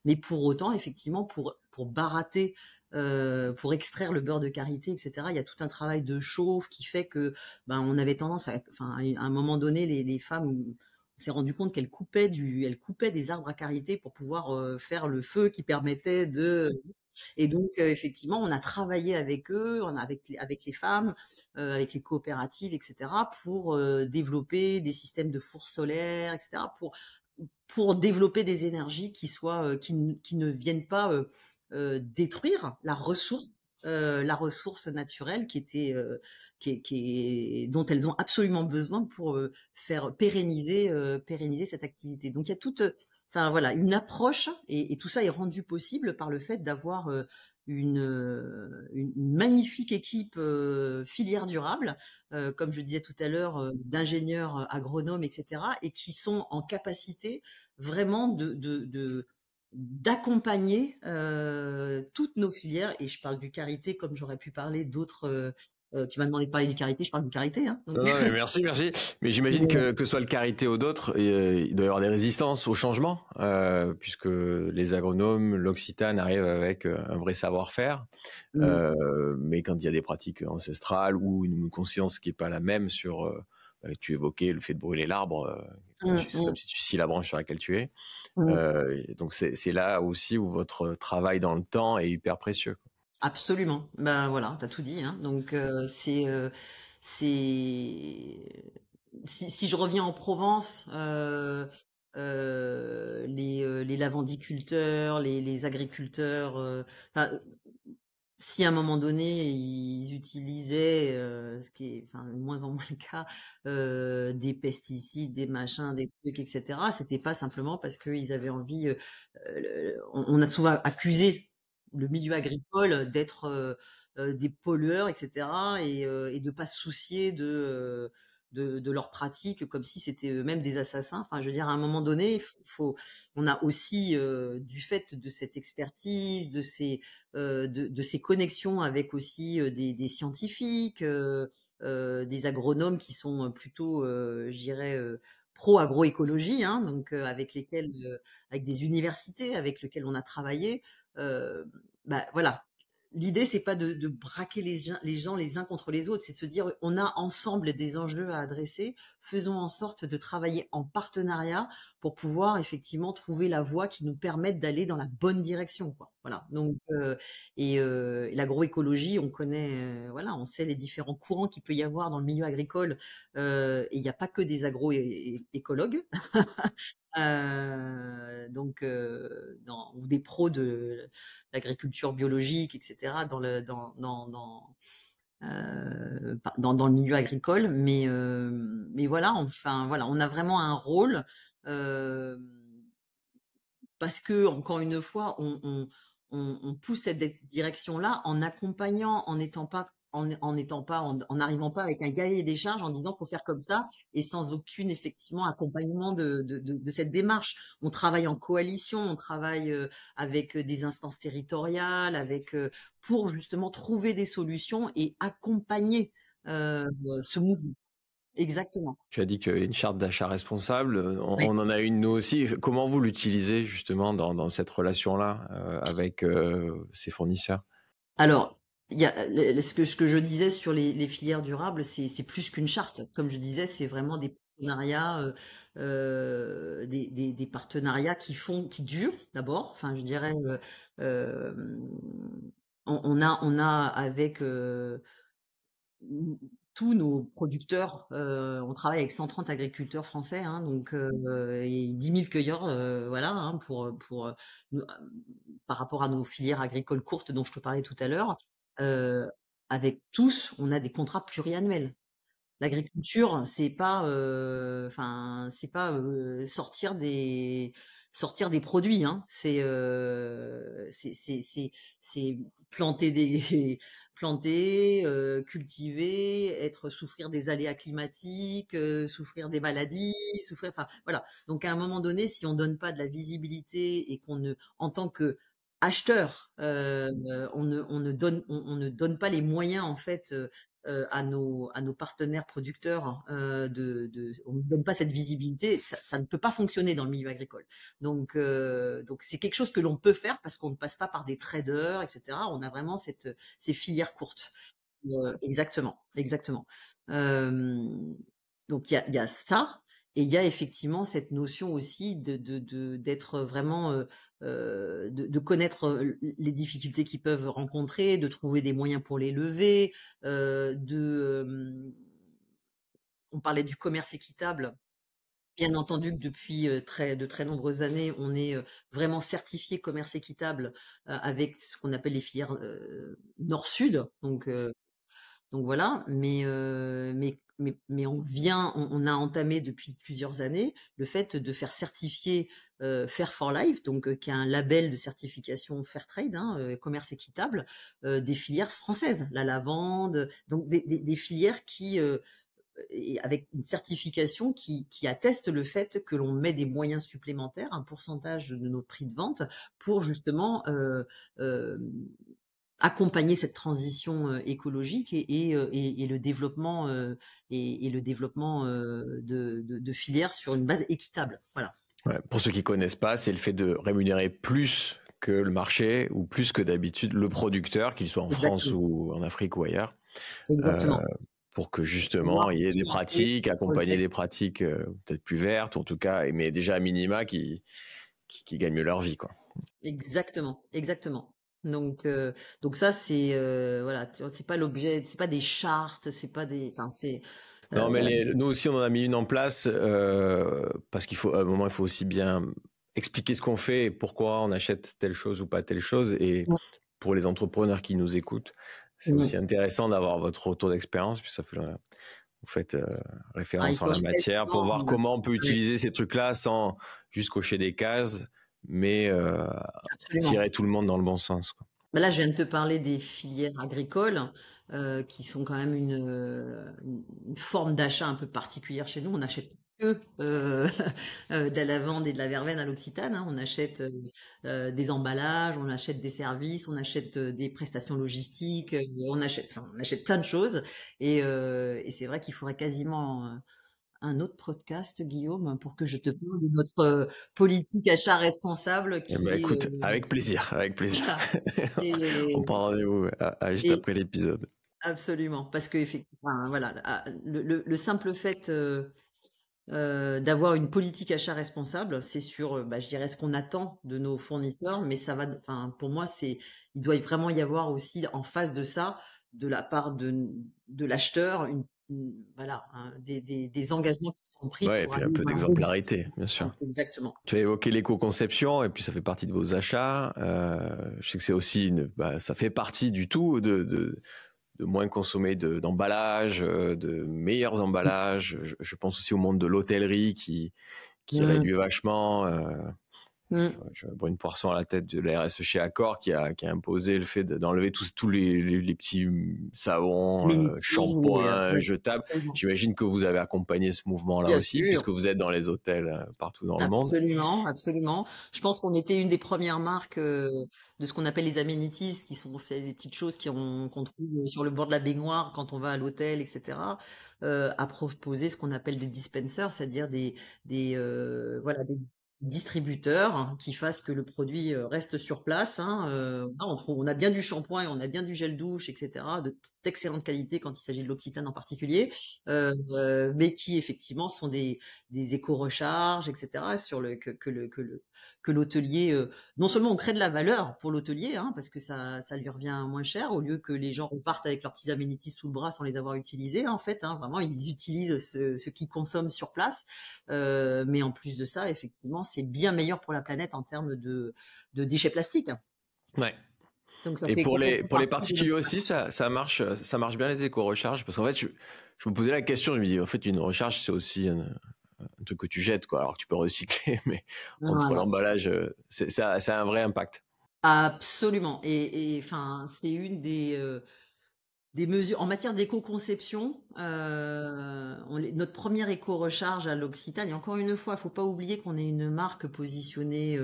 mais pour autant, effectivement, pour baratter, pour extraire le beurre de karité, etc., il y a tout un travail de chauffe qui fait que, on avait tendance à un moment donné, les femmes, on s'est rendu compte elles coupaient des arbres à karité pour pouvoir faire le feu qui permettait et donc, effectivement, on a travaillé avec eux, avec les femmes, avec les coopératives, etc., pour développer des systèmes de fours solaires, etc., pour développer des énergies qui ne viennent pas détruire la ressource naturelle dont elles ont absolument besoin pour faire pérenniser cette activité. Donc il y a enfin voilà, une approche et tout ça est rendu possible par le fait d'avoir une magnifique équipe filière durable, comme je disais tout à l'heure, d'ingénieurs agronomes, etc., et qui sont en capacité vraiment d'accompagner toutes nos filières. Et je parle du karité comme j'aurais pu parler d'autres. Tu m'as demandé de parler du karité, je parle du karité, hein. Non, non, mais merci, merci. Mais j'imagine que ce soit le Carité ou d'autres, il doit y avoir des résistances au changement, puisque les agronomes, l'Occitane arrivent avec un vrai savoir-faire. Mm, Mais quand il y a des pratiques ancestrales ou une conscience qui est pas la même sur, tu évoquais le fait de brûler l'arbre, mm, c'est comme mm, si tu scies la branche sur laquelle tu es. mm. Donc c'est là aussi où votre travail dans le temps est hyper précieux. Absolument. Ben voilà, t'as tout dit, hein. Donc c'est si je reviens en Provence, les lavandiculteurs, les agriculteurs, enfin, si à un moment donné ils utilisaient, ce qui est enfin de moins en moins le cas, des pesticides, des machins, des trucs, etc., c'était pas simplement parce qu'ils avaient envie. On a souvent accusé le milieu agricole d'être des pollueurs, etc., et de pas se soucier de leurs pratiques comme si c'était eux-mêmes des assassins. Enfin, je veux dire, à un moment donné, on a aussi, du fait de cette expertise, de ces connexions avec aussi des scientifiques, des agronomes qui sont plutôt, je dirais, pro-agroécologie, hein, donc avec des universités avec lesquelles on a travaillé. Euh, voilà. L'idée, c'est pas de braquer les gens les uns contre les autres, c'est de se dire on a ensemble des enjeux à adresser, faisons en sorte de travailler en partenariat pour pouvoir effectivement trouver la voie qui nous permette d'aller dans la bonne direction, quoi. Voilà. Donc et l'agroécologie, on connaît, voilà, on sait les différents courants qu'il peut y avoir dans le milieu agricole, et il n'y a pas que des agroécologues, ou des pros de l'agriculture biologique, etc. Dans le milieu agricole, mais voilà, enfin voilà, on a vraiment un rôle. euh, Parce que encore une fois, on pousse cette direction-là en accompagnant, en n'arrivant pas avec un cahier des charges en disant faut faire comme ça et sans aucune effectivement accompagnement de cette démarche. On travaille en coalition, on travaille avec des instances territoriales, pour justement trouver des solutions et accompagner ce mouvement. Exactement. Tu as dit qu'il y a une charte d'achat responsable. Ouais. On en a une nous aussi. Comment vous l'utilisez justement dans cette relation-là avec ces fournisseurs? Alors, il y a ce que je disais sur les filières durables, c'est plus qu'une charte. Comme je disais, c'est vraiment des partenariats, des partenariats qui durent d'abord. Enfin, je dirais, euh, on a avec tous nos producteurs, on travaille avec 130 agriculteurs français, hein, donc et 10 000 cueilleurs, voilà, hein, par rapport à nos filières agricoles courtes dont je te parlais tout à l'heure. Euh, Avec tous, on a des contrats pluriannuels. L'agriculture, c'est pas sortir des produits, hein. C'est planter des planter, cultiver, souffrir des aléas climatiques, souffrir des maladies, enfin voilà. Donc à un moment donné, si on donne pas de la visibilité et qu'on ne, en tant que acheteur, on ne donne pas les moyens en fait à nos partenaires producteurs on ne donne pas cette visibilité, ça ne peut pas fonctionner dans le milieu agricole. Donc c'est quelque chose que l'on peut faire parce qu'on ne passe pas par des traders, etc. On a vraiment ces filières courtes. Exactement, exactement. Euh, donc il y a ça, et il y a effectivement cette notion aussi d'être vraiment de connaître les difficultés qu'ils peuvent rencontrer, de trouver des moyens pour les lever, on parlait du commerce équitable. Bien entendu que depuis de très nombreuses années, on est vraiment certifié commerce équitable avec ce qu'on appelle les filières nord-sud. Donc voilà, mais on a entamé depuis plusieurs années le fait de faire certifier Fair for Life, donc qui est un label de certification Fairtrade, hein, commerce équitable, des filières françaises, la lavande, donc des filières et avec une certification qui atteste le fait que l'on met des moyens supplémentaires, un pourcentage de notre prix de vente, pour justement euh, accompagner cette transition écologique et le développement et le développement de filières sur une base équitable. Voilà. Ouais, pour ceux qui connaissent pas, c'est le fait de rémunérer plus que le marché ou plus que d'habitude le producteur, qu'il soit en France Exactement. ou en Afrique ou ailleurs, euh, Exactement. pour que justement Pouvoir il y ait des financer pratiques, des accompagner projets. des pratiques peut-être plus vertes, ou en tout cas, mais déjà à minima qui gagnent mieux leur vie, quoi. Exactement. Exactement. Donc ça c'est voilà, c'est pas l'objet, c'est pas des chartes, c'est pas des, enfin c'est Non, mais euh, nous aussi, on en a mis une en place parce qu'il faut, à un moment, il faut aussi bien expliquer ce qu'on fait et pourquoi on achète telle chose ou pas telle chose. Et pour les entrepreneurs qui nous écoutent, c'est aussi intéressant d'avoir votre retour d'expérience, puis ça fait, vous faites il référence en la faudrait matière pour quasiment, voir comment on peut ouais, utiliser ces trucs-là sans juste cocher des cases, mais absolument. tirer tout le monde dans le bon sens, quoi. Bah là, je viens de te parler des filières agricoles, qui sont quand même une forme d'achat un peu particulière chez nous. On n'achète que de la lavande et de la verveine à l'Occitane, hein. On achète des emballages, on achète des services, on achète des prestations logistiques, on achète plein de choses. Et c'est vrai qu'il faudrait quasiment un autre podcast, Guillaume, pour que je te parle de notre politique achat responsable Eh ben, qui est écoute, avec plaisir, avec plaisir. voilà. On Et, prend rendez-vous juste et après l'épisode. absolument, parce que effectivement, voilà, le simple fait d'avoir une politique achat responsable, c'est sur, bah, je dirais, ce qu'on attend de nos fournisseurs, mais ça va, enfin, pour moi, il doit vraiment y avoir aussi en face de ça, de la part de l'acheteur, voilà, hein, des engagements qui seront pris Ouais, et pour puis un aller peu voilà, d'exemplarité, bien sûr. exactement. Tu as évoqué l'éco-conception, et puis ça fait partie de vos achats. Je sais que c'est aussi, ça fait partie du tout de moins consommer d'emballages, de meilleurs emballages. Je pense aussi au monde de l'hôtellerie qui Mm, réduit vachement. mm. Je vois une poisson à la tête de la RSE chez Accor qui a imposé le fait d'enlever tous les petits savons, Amenities shampoings ouais, jetables. absolument. J'imagine que vous avez accompagné ce mouvement-là Bien aussi, sûr. puisque vous êtes dans les hôtels partout dans le monde. Absolument, absolument. Je pense qu'on était une des premières marques de ce qu'on appelle les amenities, qui sont c'est des petites choses qu'on trouve sur le bord de la baignoire quand on va à l'hôtel, etc. À proposer ce qu'on appelle des dispensers, c'est-à-dire voilà des distributeurs qui fassent que le produit reste sur place, hein. Là, on a bien du shampoing, on a bien du gel douche, etc. D'excellente qualité quand il s'agit de l'Occitane en particulier, mais qui effectivement sont des éco-recharges, etc. sur que l'hôtelier, non seulement on crée de la valeur pour l'hôtelier, hein, parce que ça lui revient moins cher, au lieu que les gens repartent avec leurs petits amenities sous le bras sans les avoir utilisés, en fait, hein, vraiment ils utilisent ce qu'ils consomment sur place, mais en plus de ça, effectivement, c'est bien meilleur pour la planète en termes de déchets plastiques. Ouais. Donc ça Et fait complètement pour les partie de particuliers notre aussi, ça marche bien les éco-recharges? Parce qu'en fait, je me posais la question, je me dis, en fait, une recharge, c'est aussi un truc que tu jettes, quoi. Alors que tu peux recycler, mais entre voilà. l'emballage, ça a un vrai impact. Absolument et enfin, c'est une des mesures en matière d'éco-conception, notre première éco-recharge à l'Occitane et encore une fois, faut pas oublier qu'on est une marque positionnée,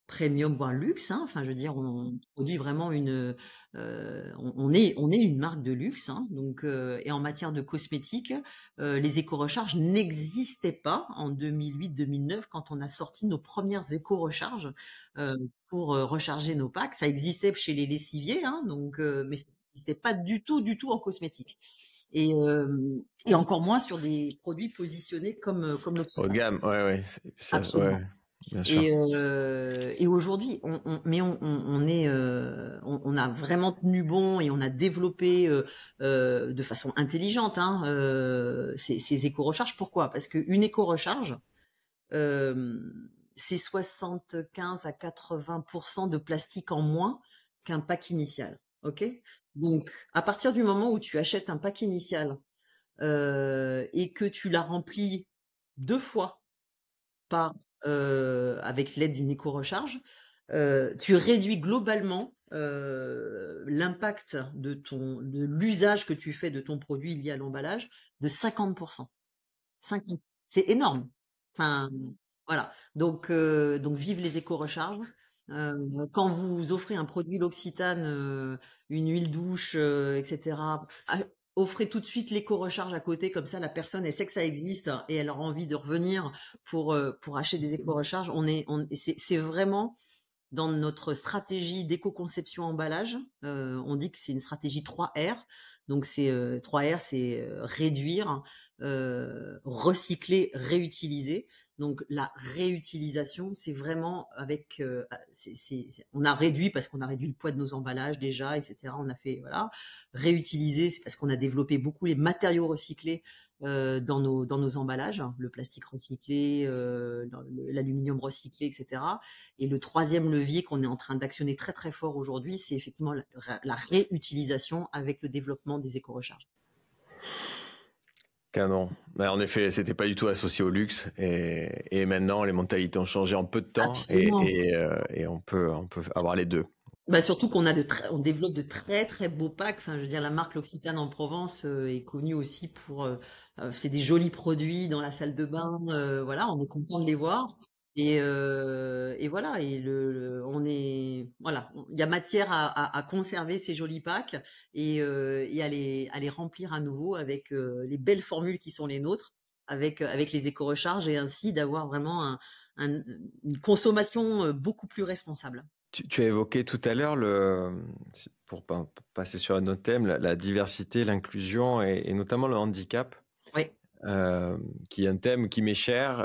premium, voire luxe, hein. Enfin, je veux dire, on produit vraiment on est une marque de luxe, hein. Donc, et en matière de cosmétiques, les éco-recharges n'existaient pas en 2008-2009 quand on a sorti nos premières éco-recharges pour recharger nos packs. Ça existait chez les lessiviers, hein, donc, mais ça n'existait pas du tout en cosmétique. Et encore moins sur des produits positionnés comme Haut de l'Occitane. gamme, ouais, ouais, Absolument. bien sûr. Et aujourd'hui, mais on est, on a vraiment tenu bon et on a développé de façon intelligente hein, ces éco-recharges. Pourquoi? Parce qu'une éco-recharge, euh, c'est 75 à 80% de plastique en moins qu'un pack initial. Ok? Donc, à partir du moment où tu achètes un pack initial et que tu l'as rempli 2 fois par avec l'aide d'une éco-recharge, tu réduis globalement l'impact de l'usage que tu fais de ton produit lié à l'emballage de 50%. 50. C'est énorme. Enfin, voilà. Donc vive les éco-recharges. Quand vous offrez un produit L'Occitane, une huile douche, etc., offrez tout de suite l'éco-recharge à côté, comme ça la personne elle sait que ça existe et elle aura envie de revenir pour acheter des éco-recharges. C'est vraiment dans notre stratégie d'éco-conception emballage. On dit que c'est une stratégie 3R. Donc c'est 3R, c'est réduire, recycler, réutiliser. Donc la réutilisation, c'est vraiment avec, on a réduit parce qu'on a réduit le poids de nos emballages déjà, etc. On a fait voilà. Réutiliser, c'est parce qu'on a développé beaucoup les matériaux recyclés dans nos emballages, hein, le plastique recyclé, l'aluminium recyclé, etc. Et le troisième levier qu'on est en train d'actionner très très fort aujourd'hui, c'est effectivement la réutilisation avec le développement des éco-recharges. Canon. Mais en effet, c'était pas du tout associé au luxe et maintenant les mentalités ont changé en peu de temps Absolument. et on peut avoir les deux. Bah surtout on développe de très très beaux packs. Enfin, je veux dire, la marque L'Occitane en Provence est connue aussi pour, c'est des jolis produits dans la salle de bain. Voilà, on est content de les voir. Et voilà, et on est, voilà, il y a matière à conserver ces jolis packs et à les remplir à nouveau avec les belles formules qui sont les nôtres, avec les éco-recharges et ainsi d'avoir vraiment une consommation beaucoup plus responsable. Tu as évoqué tout à l'heure pour passer sur un autre thème, la diversité, l'inclusion et notamment le handicap, Oui. qui est un thème qui m'est cher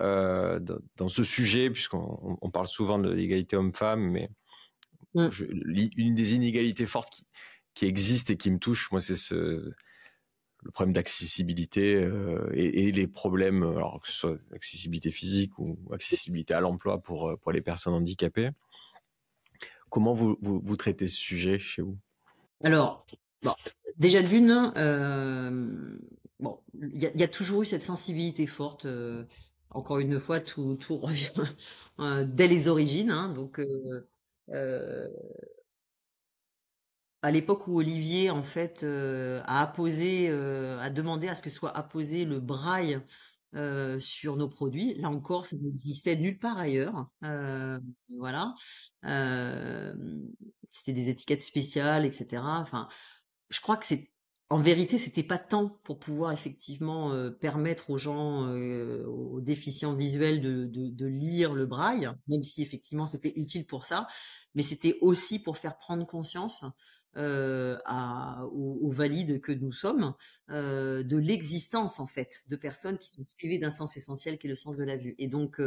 dans ce sujet, puisqu'on parle souvent de l'égalité homme-femme, mais Mm. une des inégalités fortes qui existe et qui me touche, moi, c'est le problème d'accessibilité et les problèmes, alors que ce soit accessibilité physique ou accessibilité à l'emploi pour les personnes handicapées. Comment vous traitez ce sujet chez vous? Alors, bon, déjà d'une, bon, il y a toujours eu cette sensibilité forte. Encore une fois, tout revient dès les origines, hein. Donc, euh, à l'époque où Olivier, en fait, a demandé à ce que soit apposé le braille sur nos produits. Là encore, ça n'existait nulle part ailleurs. Voilà. Euh, C'était des étiquettes spéciales, etc. Enfin, je crois que en vérité, c'était pas tant pour pouvoir effectivement permettre aux gens, aux déficients visuels de lire le braille, même si effectivement c'était utile pour ça, mais c'était aussi pour faire prendre conscience aux valides que nous sommes de l'existence en fait de personnes qui sont privées d'un sens essentiel qui est le sens de la vue. Et donc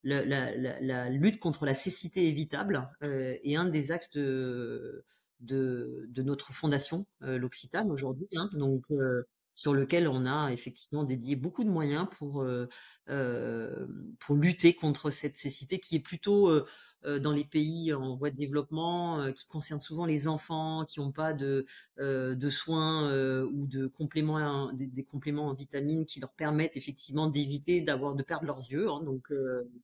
la lutte contre la cécité évitable est un des axes de notre fondation, l'Occitane aujourd'hui, hein, donc sur lequel on a effectivement dédié beaucoup de moyens pour lutter contre cette cécité qui est plutôt dans les pays en voie de développement, qui concernent souvent les enfants qui n'ont pas de soins ou de compléments, des compléments en vitamines qui leur permettent effectivement d'éviter de perdre leurs yeux. Hein. Donc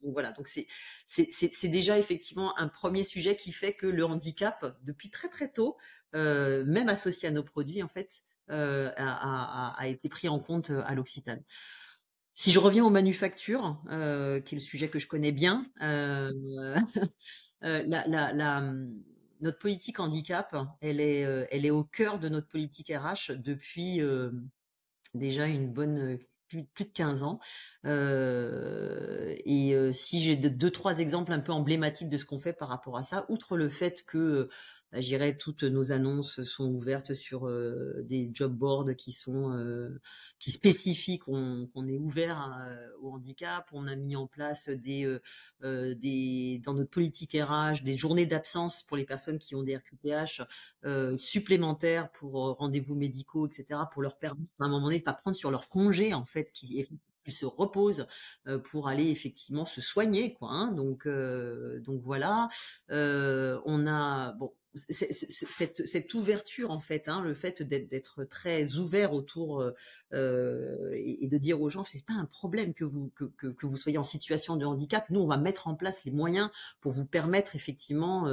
voilà, donc c'est déjà effectivement un premier sujet qui fait que le handicap, depuis très très tôt, même associé à nos produits, en fait, a été pris en compte à l'Occitane. Si je reviens aux manufactures, qui est le sujet que je connais bien, notre politique handicap, elle est au cœur de notre politique RH depuis déjà une bonne plus de 15 ans. Si j'ai deux, trois exemples un peu emblématiques de ce qu'on fait par rapport à ça, outre le fait que je dirais toutes nos annonces sont ouvertes sur des job boards qui spécifient qu'on est ouvert au handicap. On a mis en place dans notre politique RH des journées d'absence pour les personnes qui ont des RQTH supplémentaires pour rendez-vous médicaux, etc., pour leur permettre à un moment donné de pas prendre sur leur congé en fait, qu'ils se reposent pour aller effectivement se soigner, quoi. Hein. Donc voilà. On a bon cette ouverture en fait, hein, le fait d'être très ouvert autour et de dire aux gens c'est pas un problème que vous soyez en situation de handicap. Nous on va mettre en place les moyens pour vous permettre effectivement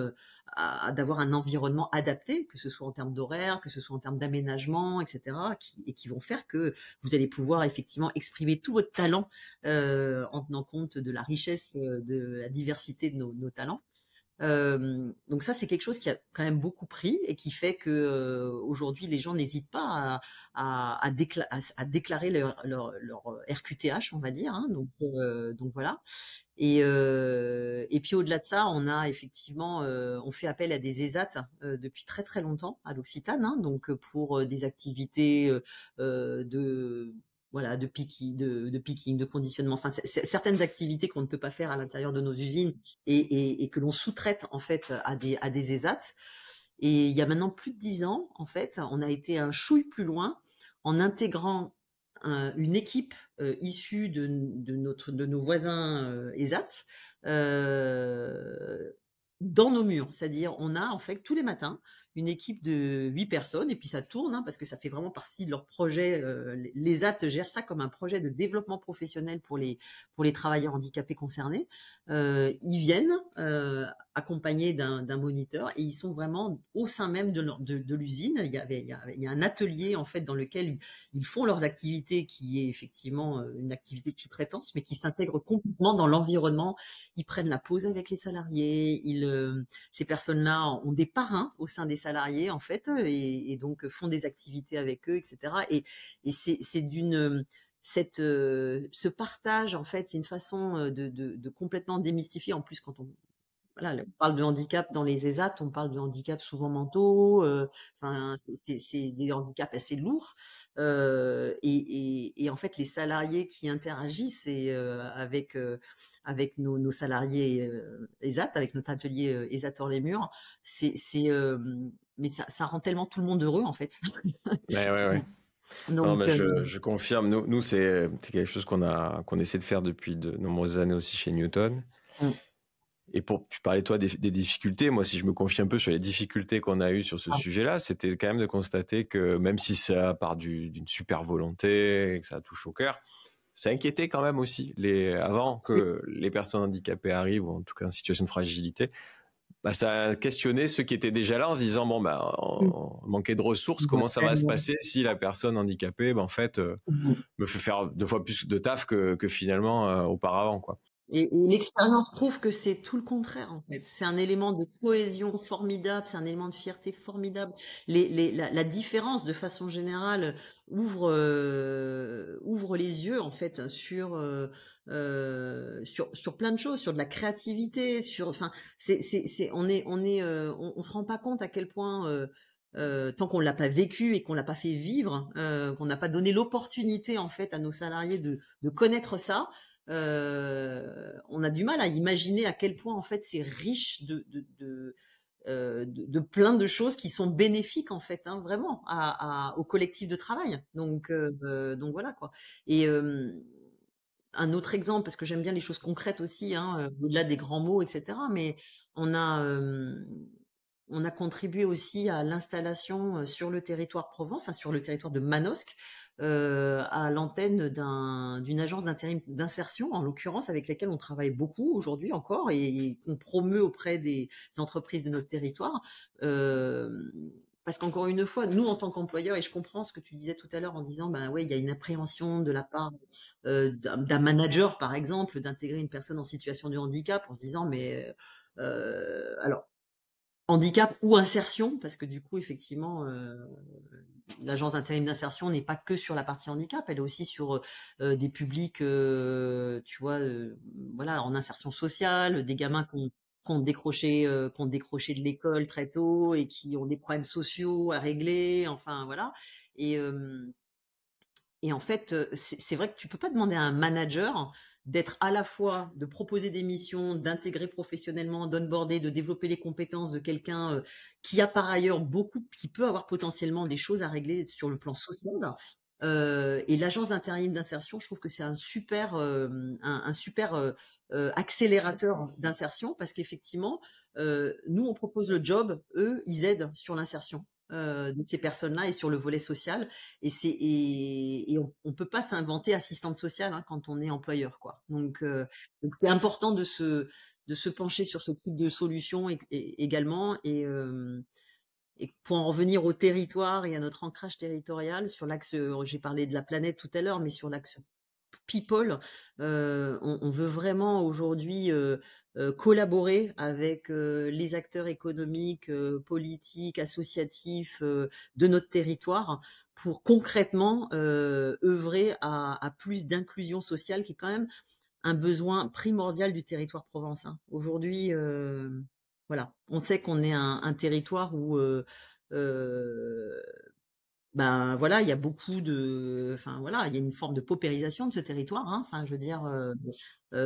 d'avoir un environnement adapté, que ce soit en termes d'horaire, que ce soit en termes d'aménagement, etc., qui vont faire que vous allez pouvoir effectivement exprimer tout votre talent en tenant compte de la richesse, de la diversité de nos talents. Donc ça, c'est quelque chose qui a quand même beaucoup pris et qui fait que aujourd'hui, les gens n'hésitent pas à déclarer leur RQTH, on va dire. Hein, donc voilà. Et puis au-delà de ça, on a effectivement, on fait appel à des ESAT depuis très très longtemps à l'Occitane, hein, donc pour des activités de voilà de picking, de conditionnement, enfin certaines activités qu'on ne peut pas faire à l'intérieur de nos usines et que l'on sous-traite en fait à des ESAT. Et il y a maintenant plus de 10 ans, en fait, on a été un chouille plus loin en intégrant une équipe issue de nos voisins ESAT euh, dans nos murs. C'est-à-dire, on a en fait tous les matins une équipe de 8 personnes, et puis ça tourne, hein, parce que ça fait vraiment partie de leur projet. Les AT gèrent ça comme un projet de développement professionnel pour les travailleurs handicapés concernés. Ils viennent accompagnés d'un moniteur, et ils sont vraiment au sein même de l'usine. Il y a un atelier en fait dans lequel ils font leurs activités, qui est effectivement une activité de sous-traitance, mais qui s'intègre complètement dans l'environnement. Ils prennent la pause avec les salariés. Ces personnes-là ont des parrains au sein des salariés en fait, et donc font des activités avec eux, etc. Et c'est d'une ce partage en fait, c'est une façon de complètement démystifier. En plus, quand voilà, on parle de handicap dans les ESAT, on parle de handicap souvent mentaux, enfin, c'est des handicaps assez lourds. Et en fait, les salariés qui interagissent avec nos salariés ESAT, avec notre atelier ESAT hors les murs, mais ça rend tellement tout le monde heureux en fait. Ouais. Non, Donc, mais je confirme. Nous c'est quelque chose qu'on essaie de faire depuis de nombreuses années aussi chez Newton. Et tu parlais toi des difficultés. Moi, si je me confie un peu sur les difficultés qu'on a eues sur ce sujet-là, c'était quand même de constater que même si ça part d'une super volonté et que ça touche au cœur, ça inquiétait quand même aussi. Avant que les personnes handicapées arrivent, ou en tout cas en situation de fragilité, ça a questionné ceux qui étaient déjà là en se disant on manquait de ressources, comment ça va se passer si la personne handicapée en fait me fait faire 2 fois plus de taf que finalement auparavant, quoi. Et l'expérience prouve que c'est tout le contraire, en fait. C'est un élément de cohésion formidable, c'est un élément de fierté formidable. La différence, de façon générale, ouvre les yeux, en fait, sur plein de choses, sur de la créativité, enfin, on se rend pas compte à quel point, tant qu'on l'a pas vécu et qu'on l'a pas fait vivre, qu'on n'a pas donné l'opportunité, en fait, à nos salariés de connaître ça, on a du mal à imaginer à quel point en fait c'est riche de plein de choses qui sont bénéfiques en fait, hein, vraiment au collectif de travail. Donc voilà quoi. Et un autre exemple, parce que j'aime bien les choses concrètes aussi, hein, au-delà des grands mots, et cetera. Mais on a, on a contribué aussi à l'installation, sur le territoire Provence, enfin sur le territoire de Manosque, à l'antenne d'une agence d'intérim d'insertion, en l'occurrence, avec laquelle on travaille beaucoup aujourd'hui encore et qu'on promeut auprès des entreprises de notre territoire. Parce qu'encore une fois, nous, en tant qu'employeurs, et je comprends ce que tu disais tout à l'heure en disant, ben ouais, il y a une appréhension de la part d'un manager, par exemple, d'intégrer une personne en situation de handicap en se disant, mais alors, handicap ou insertion, parce que du coup, effectivement, l'agence d'intérim d'insertion n'est pas que sur la partie handicap, elle est aussi sur des publics, tu vois, voilà, en insertion sociale, des gamins qui ont décroché de l'école très tôt et qui ont des problèmes sociaux à régler, enfin voilà. Et, euh, et en fait, c'est vrai que tu peux pas demander à un manager d'être à la fois, de proposer des missions, d'intégrer professionnellement, d'onboarder, de développer les compétences de quelqu'un qui a par ailleurs beaucoup, qui peut avoir potentiellement des choses à régler sur le plan social. Et l'agence d'intérim d'insertion, je trouve que c'est un super accélérateur d'insertion parce qu'effectivement, nous on propose le job, eux ils aident sur l'insertion de ces personnes-là et sur le volet social. Et on peut pas s'inventer assistante sociale hein, quand on est employeur, quoi. Donc c'est important de se pencher sur ce type de solution également. Et pour en revenir au territoire et à notre ancrage territorial, sur l'axe, j'ai parlé de la planète tout à l'heure, mais sur l'axe people, on veut vraiment aujourd'hui collaborer avec les acteurs économiques, politiques, associatifs de notre territoire pour concrètement œuvrer à plus d'inclusion sociale, qui est quand même un besoin primordial du territoire provençal. Aujourd'hui, voilà, on sait qu'on est un territoire où euh, ben voilà, il y a beaucoup de, enfin voilà, il y a une forme de paupérisation de ce territoire, hein. Enfin, je veux dire,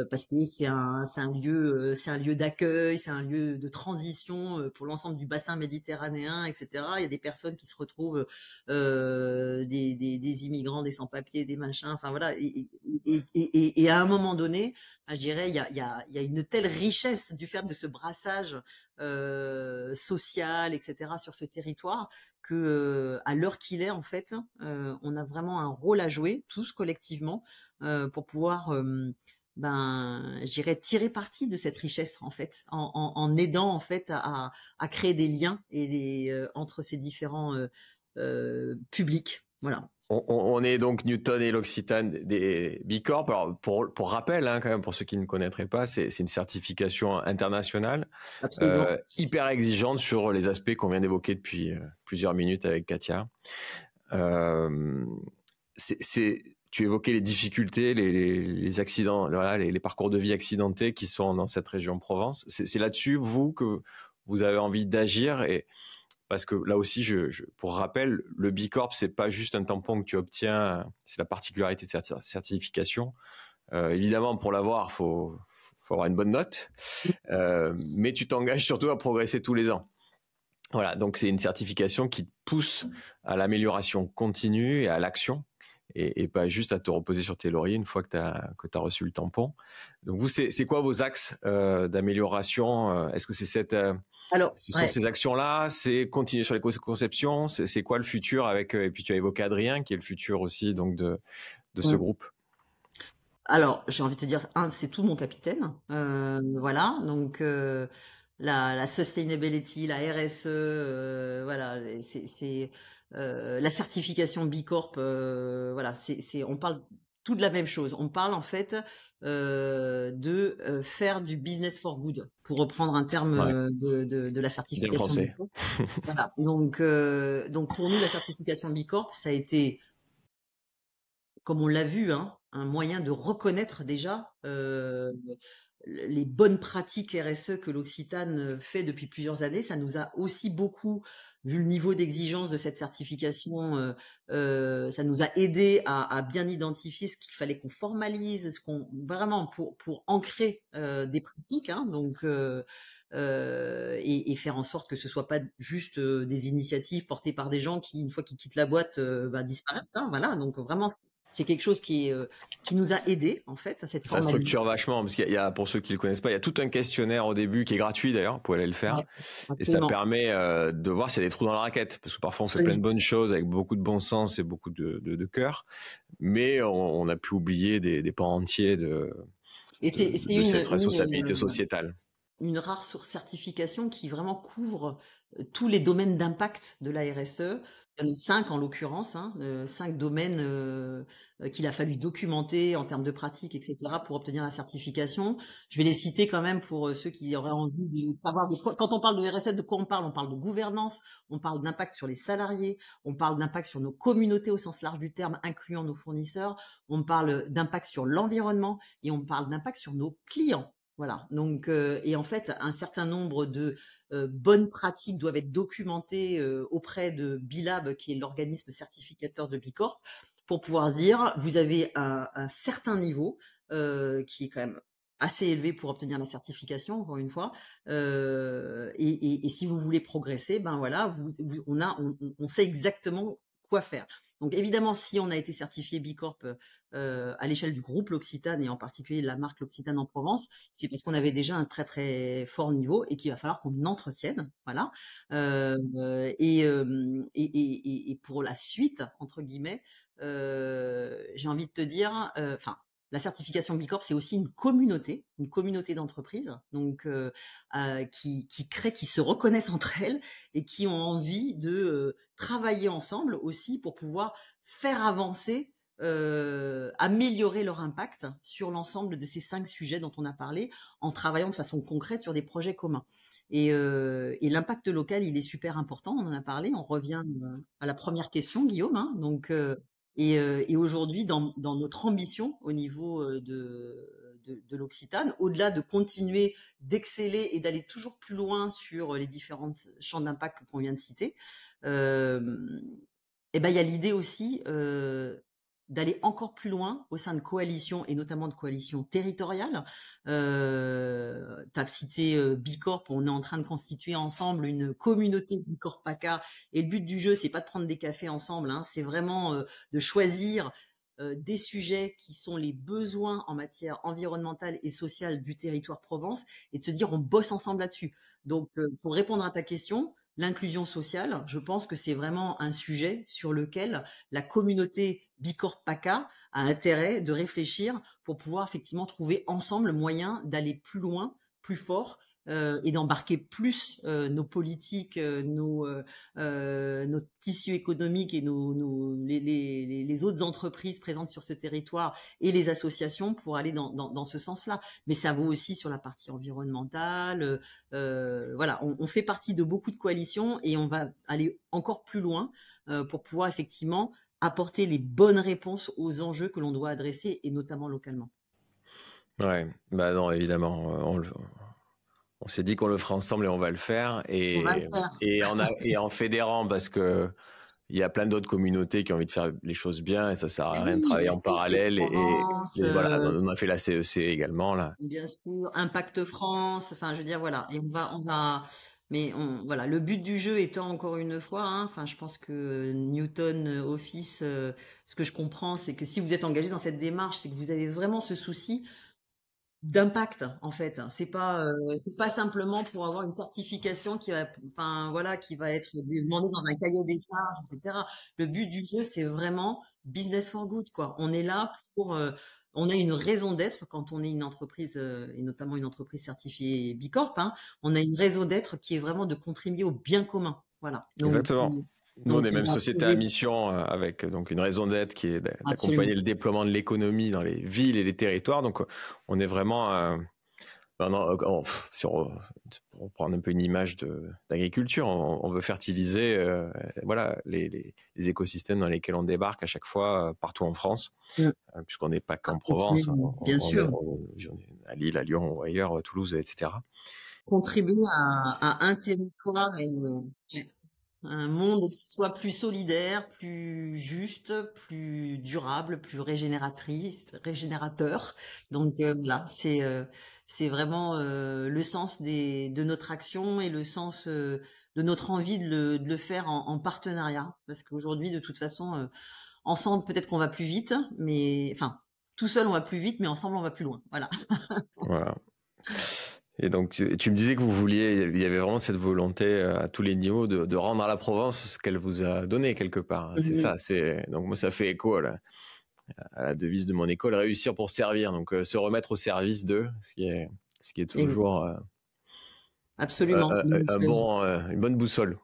parce que c'est un lieu d'accueil, c'est un lieu de transition pour l'ensemble du bassin méditerranéen, etc. Il y a des personnes qui se retrouvent, des immigrants, des sans-papiers, des machins, enfin voilà. Et à un moment donné, je dirais, il y a une telle richesse du fait de ce brassage social, etc. sur ce territoire que à l'heure qu'il est en fait, on a vraiment un rôle à jouer tous collectivement pour pouvoir j'irais tirer parti de cette richesse en fait, en aidant en fait à créer des liens entre ces différents publics. Voilà. On est donc Newton et l'Occitane des Bicorp. Alors pour rappel, hein, quand même, pour ceux qui ne connaîtraient pas, c'est une certification internationale Absolument. hyper exigeante sur les aspects qu'on vient d'évoquer depuis plusieurs minutes avec Katia. Euh, tu évoquais les difficultés, les accidents, voilà, les parcours de vie accidentés qui sont dans cette région Provence. C'est là-dessus, vous, que vous avez envie d'agir et parce que là aussi, pour rappel, le Bicorp, c'est pas juste un tampon que tu obtiens, c'est la particularité de cette certification. Évidemment, pour l'avoir, faut avoir une bonne note, mais tu t'engages surtout à progresser tous les ans. Voilà, donc c'est une certification qui te pousse à l'amélioration continue et à l'action, et pas juste à te reposer sur tes lauriers une fois que tu as reçu le tampon. Donc vous, c'est quoi vos axes d'amélioration? Est-ce que Alors, ce sont ouais. ces actions-là? C'est continuer sur les conceptions? C'est quoi le futur avec et puis tu as évoqué Adrien, qui est le futur aussi donc de ce Mm. groupe. Alors, j'ai envie de te dire, c'est tout mon capitaine. Voilà, donc la sustainability, la RSE, voilà, c'est la certification B Corp. Voilà, on parle tout de la même chose. On parle en fait de faire du business for good, pour reprendre un terme Ouais, de la bien certification B français. Corp. Voilà, donc pour nous, la certification B Corp, ça a été comme on l'a vu, hein, un moyen de reconnaître déjà les bonnes pratiques RSE que l'Occitane fait depuis plusieurs années. Ça nous a aussi beaucoup, vu le niveau d'exigence de cette certification, ça nous a aidé à bien identifier ce qu'il fallait qu'on formalise, ce qu'on vraiment pour ancrer des pratiques, hein, et faire en sorte que ce soit pas juste des initiatives portées par des gens qui, une fois qu'ils quittent la boîte, disparaissent. Hein, voilà, donc vraiment c'est quelque chose qui nous a aidés en fait à cette Ça formalité. structure vachement, parce qu'il y a, pour ceux qui ne le connaissent pas, il y a tout un questionnaire au début qui est gratuit d'ailleurs, vous pouvez aller le faire. Ouais, Et ça absolument. permet de voir s'il y a des trous dans la raquette. Parce que parfois on fait plein de Oui. bonnes choses avec beaucoup de bon sens et beaucoup de cœur, mais on a pu oublier des pans entiers Et c'est cette responsabilité sociétale. une rare certification qui vraiment couvre tous les domaines d'impact de la RSE. Il y en a 5 en l'occurrence, hein, 5 domaines qu'il a fallu documenter en termes de pratique, etc., pour obtenir la certification. Je vais les citer quand même pour ceux qui auraient envie de savoir quand on parle de RSE, de quoi on parle? On parle de gouvernance, on parle d'impact sur les salariés, on parle d'impact sur nos communautés au sens large du terme, incluant nos fournisseurs, on parle d'impact sur l'environnement et on parle d'impact sur nos clients. Voilà. Donc, et en fait, un certain nombre de bonnes pratiques doivent être documentées auprès de Bilab, qui est l'organisme certificateur de Bicorp, pour pouvoir se dire, vous avez un certain niveau qui est quand même assez élevé pour obtenir la certification, encore une fois. Et si vous voulez progresser, ben voilà, on sait exactement quoi faire. Donc évidemment, si on a été certifié Bicorp à l'échelle du groupe L'Occitane et en particulier la marque L'Occitane en Provence, c'est parce qu'on avait déjà un très très fort niveau et qu'il va falloir qu'on entretienne, voilà. Et pour la suite entre guillemets, j'ai envie de te dire, enfin. La certification Bicorp, c'est aussi une communauté d'entreprises, donc qui se reconnaissent entre elles et qui ont envie de travailler ensemble aussi pour pouvoir faire avancer, améliorer leur impact sur l'ensemble de ces 5 sujets dont on a parlé, en travaillant de façon concrète sur des projets communs. Et l'impact local, il est super important, on en a parlé, on revient à la première question, Guillaume, hein, donc, et aujourd'hui, dans notre ambition au niveau de l'Occitane, au-delà de continuer d'exceller et d'aller toujours plus loin sur les différents champs d'impact qu'on vient de citer, et ben il y a l'idée aussi d'aller encore plus loin au sein de coalitions et notamment de coalitions territoriales. Tu as cité Bicorp, on est en train de constituer ensemble une communauté Bicorp PACA et le but du jeu c'est pas de prendre des cafés ensemble, hein, c'est vraiment de choisir des sujets qui sont les besoins en matière environnementale et sociale du territoire Provence et de se dire on bosse ensemble là-dessus. Donc pour répondre à ta question, l'inclusion sociale, je pense que c'est vraiment un sujet sur lequel la communauté Bicorp PACA a intérêt de réfléchir pour pouvoir effectivement trouver ensemble le moyen d'aller plus loin, plus fort, et d'embarquer plus nos politiques, nos tissus économiques et les autres entreprises présentes sur ce territoire et les associations pour aller dans ce sens-là. Mais ça vaut aussi sur la partie environnementale. Voilà, on fait partie de beaucoup de coalitions et on va aller encore plus loin pour pouvoir effectivement apporter les bonnes réponses aux enjeux que l'on doit adresser et notamment localement. Ouais, bah non, évidemment, on s'est dit qu'on le fera ensemble et on va le faire. On va le faire. Et en fédérant, parce que il y a plein d'autres communautés qui ont envie de faire les choses bien et ça sert à rien de Oui, travailler la en CEC parallèle. France, Et voilà, on a fait la CEC également là. bien sûr, Impact France, enfin je veux dire voilà, et voilà, le but du jeu étant encore une fois, hein, enfin je pense que Newton Office, ce que je comprends, c'est que si vous êtes engagé dans cette démarche, c'est que vous avez vraiment ce souci d'impact en fait. C'est pas simplement pour avoir une certification qui va, enfin voilà, qui va être demandée dans un cahier des charges, etc. Le but du jeu, c'est vraiment business for good, quoi. On est là pour, on a une raison d'être quand on est une entreprise et notamment une entreprise certifiée Bicorp. Hein, on a une raison d'être qui est vraiment de contribuer au bien commun. Voilà. Exactement. Nous, on est On même va société à trouver mission avec donc une raison d'être qui est d'accompagner absolument. le déploiement de l'économie dans les villes et les territoires. Donc, on est vraiment si on prend un peu une image d'agriculture, on veut fertiliser voilà, les écosystèmes dans lesquels on débarque à chaque fois partout en France, Mm. puisqu'on n'est pas qu'en Provence, Absolument, bien sûr. on est à Lille, à Lyon ou ailleurs, Toulouse, etc. Contribuer à un territoire et un monde qui soit plus solidaire, plus juste, plus durable, plus régénérateur. Donc voilà, c'est vraiment le sens de notre action et le sens de notre envie de le faire en partenariat. Parce qu'aujourd'hui, de toute façon, ensemble, peut-être qu'on va plus vite, mais enfin, tout seul, on va plus vite, mais ensemble, on va plus loin. Voilà. Voilà. Et donc, tu me disais que vous vouliez, il y avait vraiment cette volonté à tous les niveaux de rendre à la Provence ce qu'elle vous a donné quelque part. Hein. C'est ça. Donc moi, ça fait écho à la devise de mon école, réussir pour servir. Donc se remettre au service d'eux, ce qui est toujours Absolument. une bonne boussole.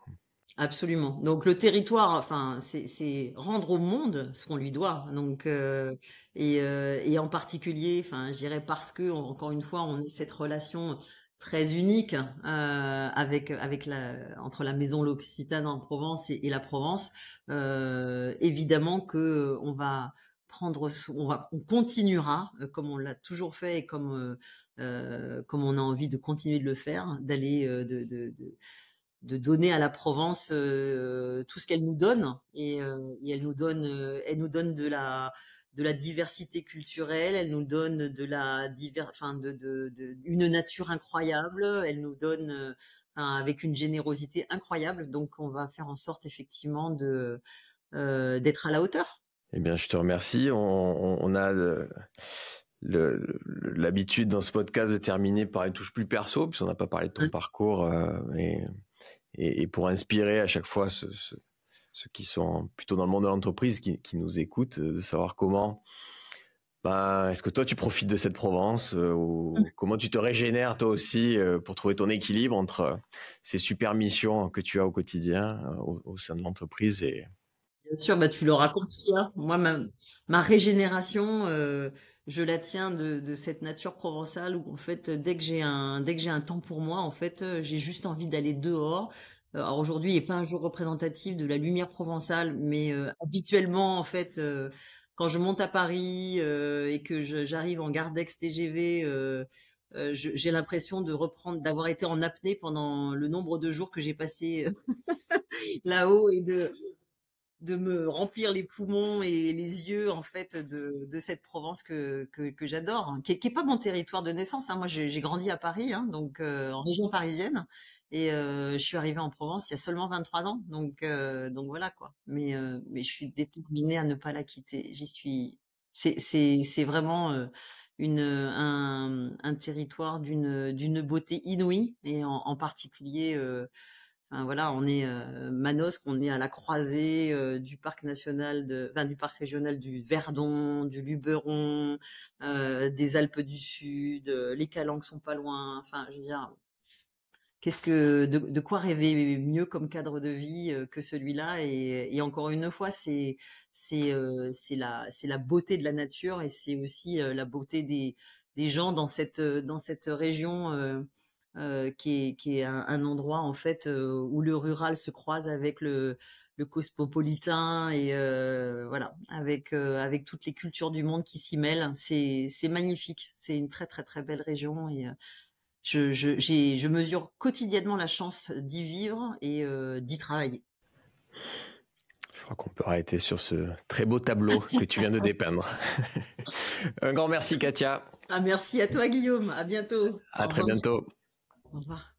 Absolument. Donc le territoire, enfin, c'est rendre au monde ce qu'on lui doit. Donc et en particulier, enfin, je dirais parce que encore une fois, on a cette relation très unique avec entre la maison L'Occitane en Provence et la Provence. Évidemment que on va on continuera comme on l'a toujours fait et comme on a envie de continuer de le faire, d'aller de donner à la Provence tout ce qu'elle nous donne et elle nous donne de la diversité culturelle, elle nous donne enfin une nature incroyable, elle nous donne avec une générosité incroyable. Donc on va faire en sorte effectivement de d'être à la hauteur. Eh bien, je te remercie. On a l'habitude dans ce podcast de terminer par une touche plus perso, puisqu'on n'a pas parlé de ton parcours, et pour inspirer à chaque fois ceux qui sont plutôt dans le monde de l'entreprise, qui nous écoutent, de savoir comment, est-ce que toi tu profites de cette Provence, ou comment tu te régénères toi aussi pour trouver ton équilibre entre ces super missions que tu as au quotidien au sein de l'entreprise et... Bien sûr, bah tu l'auras compris, hein. Moi, ma régénération, je la tiens de cette nature provençale où en fait, dès que j'ai un temps pour moi, en fait, j'ai juste envie d'aller dehors. Alors aujourd'hui, il n'est pas un jour représentatif de la lumière provençale, mais habituellement, en fait, quand je monte à Paris et que j'arrive en gare d'Aix-TGV, j'ai l'impression d'avoir été en apnée pendant le nombre de jours que j'ai passé là-haut et de me remplir les poumons et les yeux en fait de cette Provence que j'adore, hein, qui est pas mon territoire de naissance, hein. Moi, j'ai grandi à Paris, hein, donc en région parisienne, et je suis arrivée en Provence il y a seulement 23 ans, donc voilà quoi. Mais je suis déterminée à ne pas la quitter. J'y suis. C'est vraiment un territoire d'une beauté inouïe et en particulier. Enfin, voilà, on est Manosque, on est à la croisée du parc national du parc régional du Verdon, du Luberon, des Alpes du Sud, les Calanques sont pas loin. Enfin, je veux dire, de quoi rêver mieux comme cadre de vie que celui-là. Et encore une fois, c'est la beauté de la nature et c'est aussi la beauté des gens dans cette région. Qui est un endroit en fait où le rural se croise avec le cosmopolitain et voilà, avec toutes les cultures du monde qui s'y mêlent. C'est magnifique, c'est une très très très belle région et je mesure quotidiennement la chance d'y vivre et d'y travailler. Je crois qu'on peut arrêter sur ce très beau tableau que tu viens de dépeindre. Un grand merci, Katia. Merci à toi, Guillaume. À bientôt. À très bientôt. Au revoir.